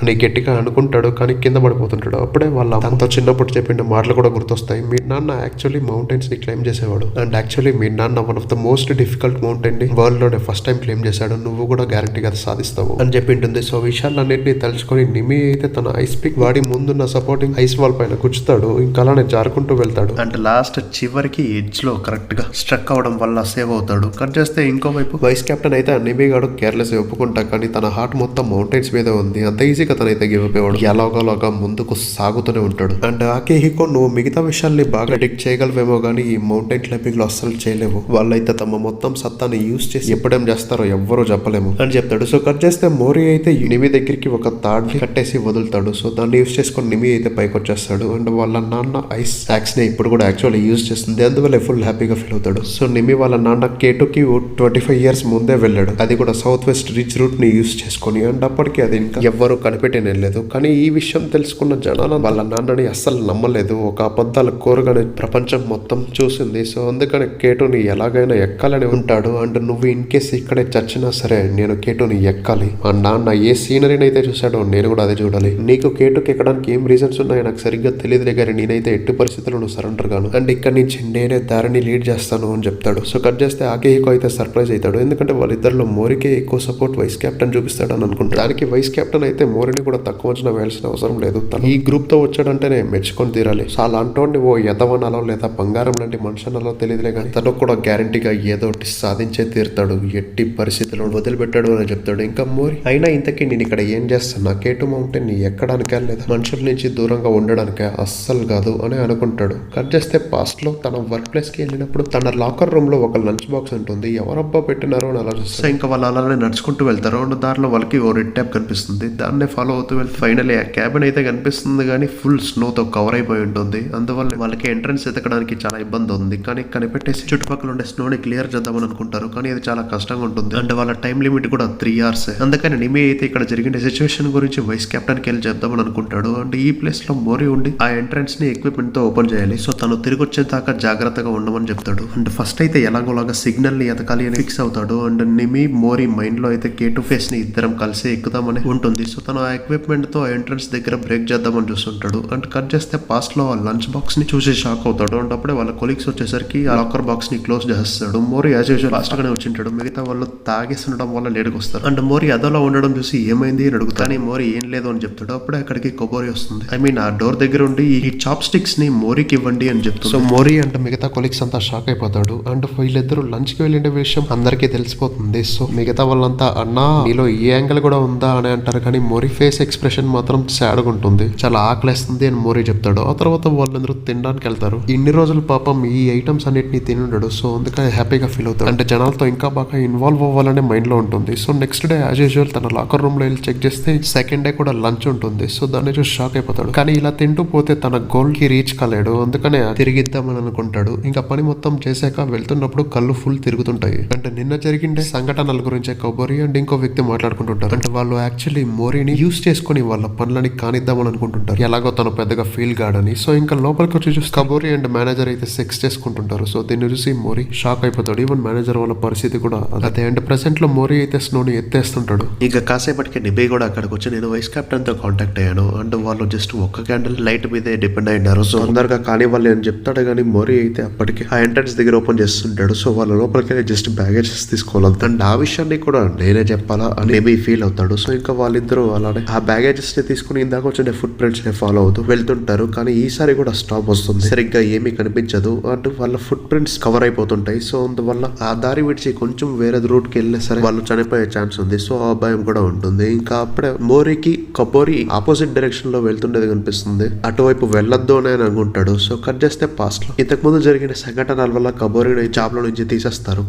అని గట్టిగా అనుకుంటాడు, కానీ కింద పడిపోతుంటాడు. అప్పుడే వాళ్ళ తనతో చిన్నప్పుడు చెప్పిన మాటలు కూడా గుర్తొస్తాయి. మీ నాన్న యాక్చువల్లీ మౌంటైన్స్ ని క్లైమ్ చేసేవాడు, అండ్ యాక్చువల్లీ మీ నాన్న one of the most difficult mountain ని వరల్డ్ లోనే ఫస్ట్ టైం క్లైమ్ చేశాడు, నువ్వు కూడా గ్యారంటీగా సాధిస్తావు అని చెప్పింటుంది. సో విషయాలన్నింటినీ తలుచుకొని నిమి అయితే తన ఐస్ పిక్ వాడి ముందున్న సపోర్టింగ్ ఐస్ వాల్ పైన కూర్చుతాడు. ఇంకా అలానే జారుకుంటూ వెళ్తాడు. అండ్ లాస్ట్ చివరికి ఎడ్జ్ లో కరెక్ట్ గా స్ట్రక్ అవడం వల్ల సేవ్ అవుతాడు. కట్ చేస్తే ఇంకోవైపు వైస్ కెప్టెన్ అయితే నిమి గాడు కేర్లెస్ ఒప్పుకుంటా, కానీ తన హార్ట్ మొత్తం మౌంటైన్స్ మీద ఉంది. అంత ఈజీ తనైతే గివ్ అప్ అయ్యాడు. ఎలాగోలాగా ముందుకు సాగుతూనే ఉంటాడు. అండ్ ఆకిహికో నువ్వు మిగతా విషయాల్ని బాగా ప్రెడిక్ట్ చేయగలవేమో కానీ ఈ మౌంటైన్ క్లైంబింగ్ లో అస్సలు చేయలేవు, వాళ్ళైతే తమ మొత్తం సత్తాన్ని యూజ్ చేసి ఎప్పుడేం చేస్తారో ఎవ్వరూ చెప్పలేము అని చెప్తాడు. సో కట్ చేస్తే మోరి అయితే నిమి దగ్గరికి ఒక తాడ్ని కట్టేసి వదులుతాడు. సో దాన్ని యూజ్ చేసుకొని నిమి అయితే పైకి వచ్చేస్తాడు. అండ్ వాళ్ళ నాన్న ఐస్ యాక్స్ ని ఇప్పుడు కూడా యాక్చువల్లీ యూజ్ చేస్తుంది, అందువల్ల ఫుల్ హ్యాపీగా ఫీల్ అవుతాడు. సో నిమి వాళ్ళ నాన్న కేటుకి 25 years ముందే వెళ్ళాడు, అది కూడా సౌత్ వెస్ట్ రిచ్ రూట్ ని యూజ్ చేసుకొని. అండ్ అప్పటికి అది ఇంకా ఎవ్వరూ కనిపెట్టిన లేదు. కానీ ఈ విషయం తెలుసుకున్న జనాల వాళ్ళ నాన్నని అస్సలు నమ్మలేదు. ఒక అబద్ధాల కోరుగానే ప్రపంచం మొత్తం చూసింది. సో అందుకని కేటుని ఎలాగైనా ఎక్కాలని ఉంటాడు. అండ్ నువ్వు ఇన్ కేస్ ఇక్కడే చచ్చినా సరే నేను కేటుని ఎక్కాలి. మా నాన్న ఏ సీనరీని అయితే చూసాడో నేను కూడా అదే చూడాలి. నీకు కేటుకి ఎక్కడానికి ఏం రీజన్స్ ఉన్నాయో నాకు సరిగ్గా తెలియదులే, కానీ నేనైతే ఎట్టి పరిస్థితుల్లో నువ్వు సరెండర్ గాను, అండ్ ఇక్కడ నుంచి నేనే దారిని లీడ్ చేస్తాను అని చెప్తాడు. సో కట్ చేస్తే ఆకిహికో అయితే సర్ప్రైజ్ అవుతాడు, ఎందుకంటే వాళ్ళిద్దరిలో మోరికే ఎక్కువ సపోర్ట్ వైస్ కెప్టెన్ చూపిస్తాడు అని అనుకుంటాడు. దానికి వైస్ కెప్టెన్ అయితే మోరిని కూడా తక్కువ అంచనా వేయాల్సిన అవసరం లేదు, తను ఈ గ్రూప్ తో వచ్చాడంటేనే మెచ్చుకొని తీరాలి. సో అలాంటి ఓ యదవనాలో లేదా బంగారం లాంటి మనుషులలో తెలియదులే కానీ తను కూడా గ్యారంటీగా ఏదో ఒకటి సాధించే తీరుతాడు, ఎట్టి పరిస్థితుల్లో వదిలిపెట్టాడు అని చెప్తాడు. ఇంకా మోరి అయినా ఇంతకీ నేను ఇక్కడ ఏం చేస్తున్నా, కేటు మౌంటైన్ ని ఎక్కడానికే లేదా మనుషుల నుంచి దూరంగా ఉండడానికే అస్సలు కాదు అని అనుకుంటాడు. కట్ చేస్తే పాస్ట్ లో తన వర్క్ ప్లేస్ కి వెళ్ళినప్పుడు తన లాకర్ రూమ్ లో ఒక లంచ్ బాక్స్ ఉంటుంది, ఎవరబ్బా పెట్టినారో అని ఆలోచిస్తారు. ఇంకా వాళ్ళు అలానే నడుచుకుంటూ వెళ్తారు. అండ్ దారిలో వాళ్ళకి ఓ రెడ్ ట్యాప్ కనిపిస్తుంది, దాన్నే ఫాలో అవుతూ వెళ్తే ఫైనల్ ఆ క్యాబిన్ అయితే కనిపిస్తుంది కానీ ఫుల్ స్నోతో కవర్ అయిపోయి ఉంటుంది. అందువల్ల వాళ్ళకి ఎంట్రన్స్ ఎతకడానికి చాలా ఇబ్బంది ఉంది. కానీ కనిపెట్టేసి చుట్టుపక్కల ఉండే స్నోని క్లియర్ చేద్దామని అనుకుంటారు, కానీ అది చాలా కష్టంగా ఉంటుంది. అండ్ వాళ్ళ టైం లిమిట్ కూడా 3 hours. అందుకని నిమి అయితే ఇక్కడ జరిగిన సిచ్యువేషన్ గురించి వైస్ కెప్టెన్ కి వెళ్ళి చెప్దామని అనుకుంటాడు. అండ్ ఈ ప్లేస్ లో మోరి ఉండి ఆ ఎంట్రన్స్ ని ఎక్విప్మెంట్ తో ఓపెన్ చేయాలి. సో తను తిరిగి వచ్చేదాకా జాగ్రత్తగా ఉండమని చెప్తాడు. అండ్ ఫస్ట్ అయితే ఎలాగోలాగా సిగ్నల్ ని ఎతకాలి అని ఫిక్స్ అవుతాడు. అండ్ నిమి మోరి మైండ్ లో అయితే కేటు ఫేస్ ని ఇద్దరం కలిసి ఎక్కుదామని ఉంటుంది. సో తను ఆ ఎక్విప్మెంట్ తో ఎంట్రన్స్ దగ్గర బ్రేక్ చేద్దామని చూస్తుంటాడు. అండ్ కట్ చేస్తే పాస్ట్ లో ఆ లంచ్ బాక్స్ ని చూసి షాక్ అవుతాడు. అండ్ అప్పుడే వాళ్ళ కొలీగ్స్ వచ్చేసరికి ఆ లాకర్ బాక్స్ ని క్లోజ్ చేస్తాడు. మోరి యాజ్ యూజువల్ ఫాస్ట్ గానే వచ్చింటాడు, మిగతా వాళ్ళు తాగేస్తుండడం వల్ల లేటుకు వస్తారు. అండ్ మోరి అదోలా ఉండడం చూసి ఏమైంది అని అడుగుతాడు, కానీ మోరి ఏం లేదు అని చెప్తాడు. అప్పుడే అక్కడికి కొబోరి వస్తుంది. ఐ మీన్ ఆ డోర్ దగ్గర ఉండి ఈ చాప్ స్టిక్స్ ని మోరికి ఇవ్వండి అని చెప్తాడు. సో మోరి అంటే మిగతా కొలీగ్స్ అంతా షాక్ అయిపోతాడు. అండ్ వీళ్ళిద్దరూ లంచ్ కి వెళ్ళిన విషయం అందరికీ తెలిసిపోతుంది. సో మిగతా వాళ్ళంతా అన్నా నీలో ఈ యాంగిల్ కూడా ఉందా అని అంటారు, కానీ మోరి ఫేస్ ఎక్స్ప్రెషన్ మాత్రం సాడ్ గా ఉంటుంది, చాలా ఆకలేస్తుంది అని మోరీ చెప్తాడు. ఆ తర్వాత వాళ్ళందరూ తినడానికి వెళ్తారు. ఇన్ని రోజులు పాపం ఈ ఐటమ్స్ అన్నిటిని తిని ఉండడు. సో అందుకని హ్యాపీగా ఫీల్ అవుతాడు. అంటే జనాలతో ఇంకా బాగా ఇన్వాల్వ్ అవ్వాలనే మైండ్ లో ఉంటుంది. So next day as usual తన లాకర్ రూమ్ లో వెళ్ళి చెక్ చేస్తే సెకండ్ డే కూడా లంచ్ ఉంటుంది. సో దాన్ని చూసి షాక్ అయిపోతాడు. కానీ ఇలా తింటూ పోతే తన గోల్ కి రీచ్ కాలేడు, అందుకనే తిరిగిద్దామని అనుకుంటాడు. ఇంకా పని మొత్తం చేశాక వెళ్తున్నప్పుడు కళ్ళు ఫుల్ తిరుగుతుంటాయి. అంటే నిన్న జరిగిండే సంఘటనల గురించే కబోరి అండ్ ఇంకో వ్యక్తి మాట్లాడుకుంటుంటారు. అంటే వాళ్ళు యాక్చువల్లీ మోరీని యూస్ చేసుకుని వాళ్ళ పనులని కానిద్దామని అనుకుంటుంటారు. ఎలాగో తను పెద్దగా ఫీల్ కాడని. సో ఇంకా లోపలికి వచ్చి చూసి కబోరి అండ్ మేనేజర్ అయితే సెక్స్ చేసుకుంటుంటారు. సో దీన్ని చూసి మోరీ షాక్ అయిపోతాడు. ఈవెన్ మేనేజర్ వాళ్ళ పరిస్థితి కూడా అదే. అండ్ ప్రెసెంట్ లో మోరీ అయితే స్నోని ఎత్తేస్తుంటాడు. ఇంకా కాసేపటికి నిబి కూడా అక్కడికి వచ్చి నేను వైస్ కెప్టెన్ తో కాంటాక్ట్ అయ్యాను అండ్ వాళ్ళు జస్ట్ ఒక్క క్యాండిల్ లైట్ మీదే డిపెండ్ అయినారు. సో తొందరగా కానివ్వాలి అని చెప్తాడు. కానీ మోరీ అయితే అప్పటికి ఆ ఎంట్రన్స్ దగ్గర ఓపెన్ చేస్తుంటాడు. సో వాళ్ళ లోపలికి జస్ట్ బ్యాగేజెస్ తీసుకోవాలి అండ్ ఆ విషయాన్ని కూడా నేనే చెప్పాలా అని నిబి ఫీల్ అవుతాడు. సో ఇంకా వాళ్ళిద్దరూ అలానే ఆ బ్యాగేజెస్ ని తీసుకుని ఇందాక వచ్చిన ఫుట్ ప్రింట్స్ ని ఫాలో అవుతూ వెళ్తుంటారు. కానీ ఈసారి కూడా స్టాప్ వస్తుంది. సరిగ్గా ఏమీ కనిపించదు అంటూ వాళ్ళ ఫుట్ ప్రింట్స్ కవర్ అయిపోతుంటాయి. సో అందువల్ల ఆ దారి విడిచి కొంచెం వేరే రూట్ కి వెళ్ళినా సరే వాళ్ళు చనిపోయే ఛాన్స్ ఉంది. సో ఆ భయం కూడా ఉంటుంది. ఇంకా అప్పుడే మోరీకి కబోరి ఆపోజిట్ డైరెక్షన్ లో వెళ్తుండేది కనిపిస్తుంది. అటువైపు వెళ్ళొద్దు అని అనుకుంటాడు. సో కట్ చేస్తే పాస్ట్ లో ఇంతకు ముందు జరిగిన సంఘటనల వల్ల కబోరిని జాబ్ లో నుంచి తీసేస్తారు.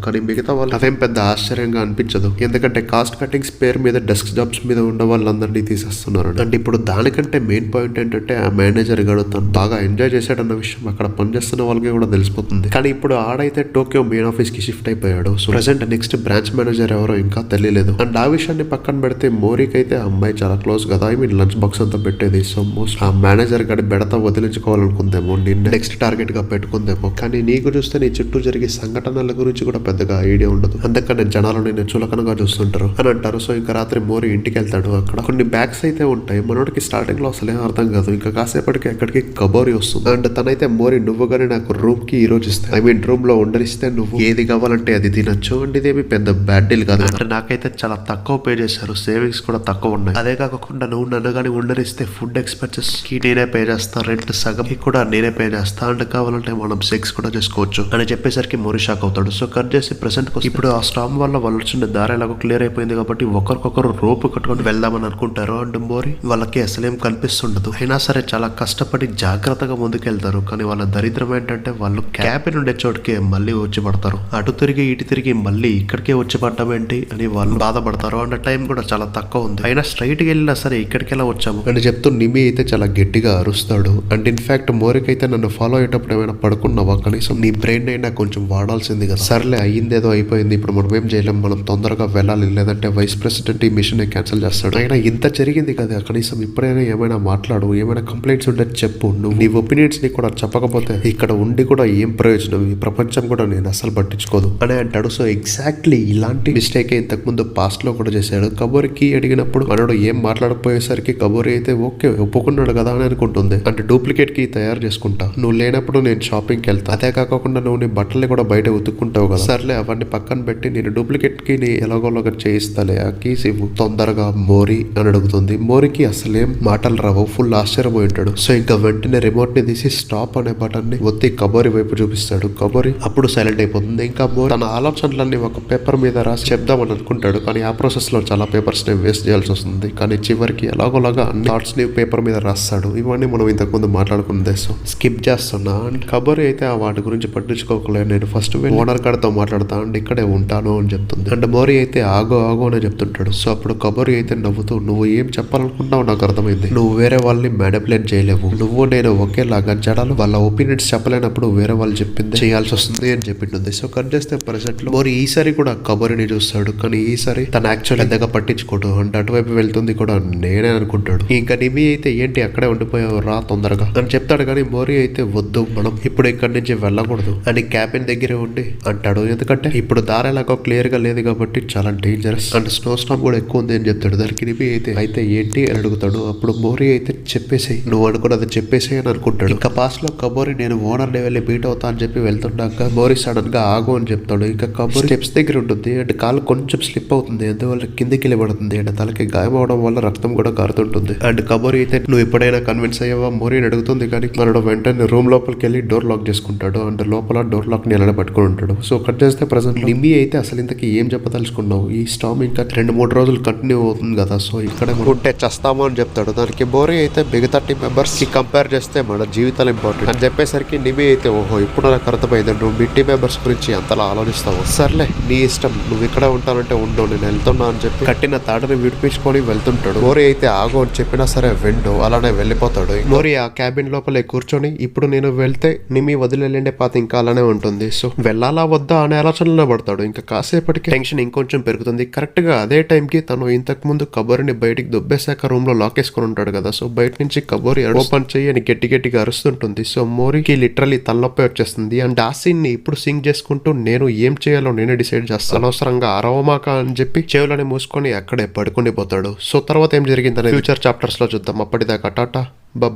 కానీ మిగతా వాళ్ళు అదేం పెద్ద ఆశ్చర్యంగా అనిపించదు. ఎందుకంటే కాస్ట్ కటింగ్స్ పేరు మీద డెస్క్ జాబ్స్ మీద ఉన్న వాళ్ళందరినీ తీసేస్తున్నారు. అండ్ ఇప్పుడు దానికంటే మెయిన్ పాయింట్ ఏంటంటే ఆ మేనేజర్ గారు తను బాగా ఎంజాయ్ చేశాడన్న విషయం అక్కడ పనిచేస్తున్న వాళ్ళకి కూడా తెలిసిపోతుంది. కానీ ఇప్పుడు ఆడైతే టోక్యో మెయిన్ ఆఫీస్ కి షిఫ్ట్ అయిపోయాడు. So present next branch manager ఎవరో ఇంకా తెలియలేదు. అండ్ ఆ విషయాన్ని పక్కన పెడితే మోరీకి అయితే ఆ అమ్మాయి చాలా క్లోజ్ కదా. ఐ మీన్ లంచ్ బాక్స్ అంతా పెట్టేది. సో మోస్ట్ ఆ మేనేజర్ గడి బెడత వదిలించుకోవాలనుకుందేమో, నిన్న నెక్స్ట్ టార్గెట్ గా పెట్టుకుందేమో. కానీ నీకు చూస్తే నీ చుట్టూ జరిగే సంఘటనల గురించి కూడా పెద్దగా ఐడియా ఉండదు. అందుకని జనాలు నేను చులకనగా చూస్తుంటారు అని అంటారు. సో ఇంకా రాత్రి మోరీ ఇంటికి వెళ్తాడు. అక్కడ కొన్ని బ్యాగ్స్ అయితే ఉంటాయి. మనోడికి స్టార్టింగ్ లో అసలే అర్థం కాదు. ఇంకా కాసేపటికి ఎక్కడికి కబోరి వస్తుంది. అండ్ తనైతే మోరీ నువ్వు కానీ నాకు రూమ్ కి ఈ రోజు ఇస్తే, ఐ మీన్ రూమ్ లో ఉండరిస్తే నువ్వు ఏది కావాలంటే అది తినొచ్చు. అండ్ ఇదేమి పెద్ద బ్యాడ్ డీల్ కాదు. అంటే నాకైతే చాలా తక్కువ పే చేశారు. సేవింగ్స్ కూడా తక్కువ ఉన్నాయి. అదే కాకుండా నువ్వు నన్ను కానీ ఉండరిస్తే ఫుడ్ ఎక్స్పెన్సెస్ కి నేనే పే చేస్తా, రెంట్ సగం కూడా నేనే పే చేస్తా. అండ్ కావాలంటే మనం సెక్స్ కూడా చేసుకోవచ్చు అని చెప్పేసరికి మోరీ షాక్ అవుతాడు. సో కట్ చేసి ప్రెసెంట్ ఇప్పుడు ఆ స్టామ్ వల్ల వాళ్ళు వచ్చిన దారి ఎలాగో క్లియర్ అయిపోయింది కాబట్టి ఒకరికొకరు రోపు కట్టుకొని వెళ్దామని అనుకుంటారు. అండ్ మోరీ వాళ్ళకి అసలేం కనిపిస్తుండదు. అయినా సరే చాలా కష్టపడి జాగ్రత్తగా ముందుకెళ్తారు. కానీ వాళ్ళ దరిద్రం ఏంటంటే వాళ్ళు క్యాబిన్ ఉండే చోటుకే మళ్ళీ వచ్చి పడతారు. అటు తిరిగి ఇటు తిరిగి మళ్ళీ ఇక్కడికే వచ్చి పడటం ఏంటి అని వాళ్ళు బాధపడతారు. అండ్ టైం కూడా చాలా తక్కువ ఉంది. అయినా స్ట్రైట్ గా వెళ్ళినా సరే ఇక్కడికి ఎలా వచ్చాము అని చెప్తూ నిమి అయితే చాలా గట్టిగా అరుస్తాడు. అండ్ ఇన్ఫాక్ట్ మోరీకి అయితే నన్ను ఫాలో అయ్యేటప్పుడు ఏమైనా పడుకున్నావా, కనీసం నీ బ్రెయిన్ అయినా కొంచెం వాడాల్సింది కదా. సర్లే అయ్యిందేదో అయిపోయింది. ఇప్పుడు మనం ఏం చేయలేం, మనం తొందరగా వెళ్ళాలి, లేదంటే వైస్ ప్రెసిడెంట్ ఈ మిషన్ క్యాన్సిల్ చేస్తాడు. అయినా ఇంత జరిగింది కదా, కనీసం ఇప్పుడైనా ఏమైనా మాట్లాడు, ఏమైనా కంప్లైంట్స్ ఉంటే చెప్పు. నువ్వు నీ ఒపీనియన్స్ ని కూడా చెప్పకపోతే ఇక్కడ ఉండి కూడా ఏం ప్రయోజనం, ఈ ప్రపంచం కూడా నేను అసలు పట్టించుకోదు అని అంటాడు. సో ఎగ్జాక్ట్లీ ఇలాంటి మిస్టేక్ ఇంతకు ముందు పాస్ట్ లో కూడా చేశాడు. కబోరికి అడిగినప్పుడు మనోడు ఏం మాట్లాడకపోయేసరికి కబోరి అయితే ఓకే ఒప్పుకున్నాడు కదా అని అనుకుంటుంది. అంటే డూప్లికేట్ కి తయారు చేసుకుంటా, నువ్వు లేనప్పుడు నేను షాపింగ్కి వెళ్తా, అదే కాకుండా నువ్వు నీ బట్టల్ని కూడా బయట ఉతుక్కుంటావు కదా. సర్లే అవన్నీ పక్కన పెట్టి నేను డూప్లికేట్ కి నీ ఎలాగోలాగా చేయిస్తాలే, ఆ కీస్ ఇవ్వు తొందరగా మోరీ అని అడుగుతుంది. మోరీకి అసలేం మాటలు రావు, ఫుల్ ఆశ్చర్యపోయి ఉంటాడు. సో ఇంకా వెంటనే రిమోట్ ని తీసి స్టాప్ అనే బటన్ ని ఒత్తి కబోరి వైపు చూపిస్తాడు. కబోరి అప్పుడు సైలెంట్ అయిపోతుంది. ఇంకా మోరీ తన ఆలోచనలన్నీ ఒక పేపర్ మీద రాసి చెప్దామని అనుకుంటాడు. కానీ ఆ ప్రాసెస్ లో చాలా పేపర్స్ ని వేస్ట్ చేయాల్సి వస్తుంది. కానీ చివరికి ఎలాగోలాగా అన్ని థాట్స్ ని పేపర్ మీద రాస్తాడు. ఇవన్నీ మనం ఇంతకు ముందు మాట్లాడుకున్నదే. సో స్కిప్ చేస్తున్నా. అండ్ కబోరి అయితే ఆ వాటి గురించి పట్టించుకోకలేదు. నేను ఫస్ట్ ఓనర్ గారితో మాట్లాడతా అండ్ ఇక్కడే ఉంటాను అని చెప్తుంది. అండ్ మోరీ అయితే ఆగో అని చెప్తుంటాడు. సో అప్పుడు కబోరి అయితే నవ్వుతూ నువ్వు ఏం చెప్పాలనుకుంటున్నావు నాకు అర్థమైంది, నువ్వు వేరే వాళ్ళని మ్యానిపులేట్ చేయలేవు, నువ్వు నేను ఒకేలాగా జడాలు వాళ్ళ ఒపీనియన్స్ చెప్పలేనప్పుడు వేరే వాళ్ళు చెప్పింది చేయాల్సి వస్తుంది అని చెప్పింటుంది. సో కట్ చేస్తే ప్రెసెంట్ లో మోరీ ఈసారి కూడా కబోరిని చూస్తాడు. కానీ ఈసారి తన యాక్చువల్ పెద్దగా పట్టించుకోడు. అంటే అటువైపు వెళ్తుంది కూడా నేనే అనుకుంటాడు. ఇంకా నిమి అయితే ఏంటి అక్కడే ఉండిపోయావు, రా తొందరగా అని చెప్తాడు. కానీ మోరీ అయితే వద్దు, మనం ఇప్పుడు ఇక్కడి నుంచి వెళ్ళకూడదు అని క్యాబిన్ దగ్గరే ఉండి అంటాడు. ఎందుకంటే ఇప్పుడు దారి ఎలాగో క్లియర్ గా లేదు కాబట్టి చాలా డేంజరస్ అండ్ స్నో స్టామ్ కూడా ఎక్కువ ఉంది అని చెప్తాడు. దానికి నిమి అయితే ఏంటి అని అడుగుతాడు. అప్పుడు మోరీ అయితే చెప్పేసేయి, నువ్వు అనుకున్నది చెప్పేసేయి అని అనుకుంటాడు. ఇంకా పాస్ట్ లో కబోరి నేను ఓనర్ ని వెళ్ళి మీట్ అవుతా అని చెప్పి వెళ్తుండగా మోరీ సడన్ గా ఆగు అని చెప్తాడు. ఇంకా కబోరి స్టెప్స్ దగ్గర ఉంటుంది అండ్ కాలు కొంచెం స్లిప్ అవుతుంది. అందువల్ల కిందికి వెళ్ళబడుతుంది అండ్ తలకి గాయం అవడం వల్ల రక్తం కూడా కారుతుంటుంది. అండ్ కబోరి అయితే నువ్వు ఎప్పుడైనా కన్విన్స్ అయ్యావా మోరీని అడుగుతుంది. కానీ మనడు వెంటనే రూమ్ లోపలికి వెళ్ళి డోర్ లాక్ చేసుకుంటాడు. అండ్ లోపల డోర్ లాక్ ని ఎలా పట్టుకుని ఉంటాడు. సో కట్ చేస్తే ప్రెసెంట్ నిమ్మి అయితే అసలు ఇంతకి ఏం చెప్పదలుచుకున్నావు, ఈ స్టామ్ ఇంకా 2-3 రోజులు కంటిన్యూ అవుతుంది కదా, సో ఇక్కడ ఉంటే చస్తాము అని చెప్తాడు. దానికి మోరీ అయితే మిగతా టీమ్ మెంబర్స్ కి కంపేర్ చేస్తే మన జీవితాలు ఇంపార్టెంట్ అని చెప్పేసరికి నిమ్మి అయితే ఓహో ఇప్పుడు నాకు అర్థమైంది, నువ్వు మీ టీమ్ మెంబర్స్ గురించి అంతలా ఆలోచిస్తావు, సర్లే నీ ఇష్టం, నువ్వు ఇక్కడ ఉంటానంటే ఉండు, నేను వెళ్తున్నా అని చెప్పి కట్టిన తాడుని విడిపించుకొని వెళ్తుంటాడు. మోరీ అయితే ఆగో అని చెప్పినా సరే వెండు అలానే వెళ్ళిపోతాడు. మోరీ ఆ క్యాబిన్ లోపలే కూర్చొని ఇప్పుడు నేను వెళ్తే నిమ్మి వదిలేండే పాత ఇంకా అలానే ఉంటుంది. సో వెళ్ళాలా వద్దా అనే ఆలోచనలో పడతాడు. ఇంకా కాసేపటికి టెన్షన్ ఇంకొంచెం పెరుగుతుంది. కరెక్ట్ గా అదే టైంకి తను ఇంతకు ముందు కబోరిని బయటికి దొబ్బేశాక రూమ్ లో లాక్ వేసుకుని ఉంటాడు కదా. సో బయట నుంచి కబోరి ఓపెన్ చేయి అని గట్టిగా అరుస్తుంటుంది. సో మోరీకి లిటరలీ తలనొప్పి వచ్చేస్తుంది. అండ్ ఆ సీన్ ని ఇప్పుడు సింగ్ చేసుకుంటూ నేను ఏం చేయాలో నేనే డిసైడ్ చేస్తాను, అనవసరంగా అరవమాక అని చెప్పి చెవులని మూసుకొని అక్కడే పడుకుని పోతాడు. సో తర్వాత ఏం జరిగిందని ఫ్యూచర్ చాప్టర్స్ లో చూద్దాం. అప్పటిదాకా tata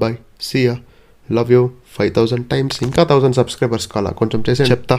bye, see ya, love you 5000 times. ఇంకా 1000 సబ్స్క్రైబర్స్ కావాలా, కొంచెం చేసి చెప్తా.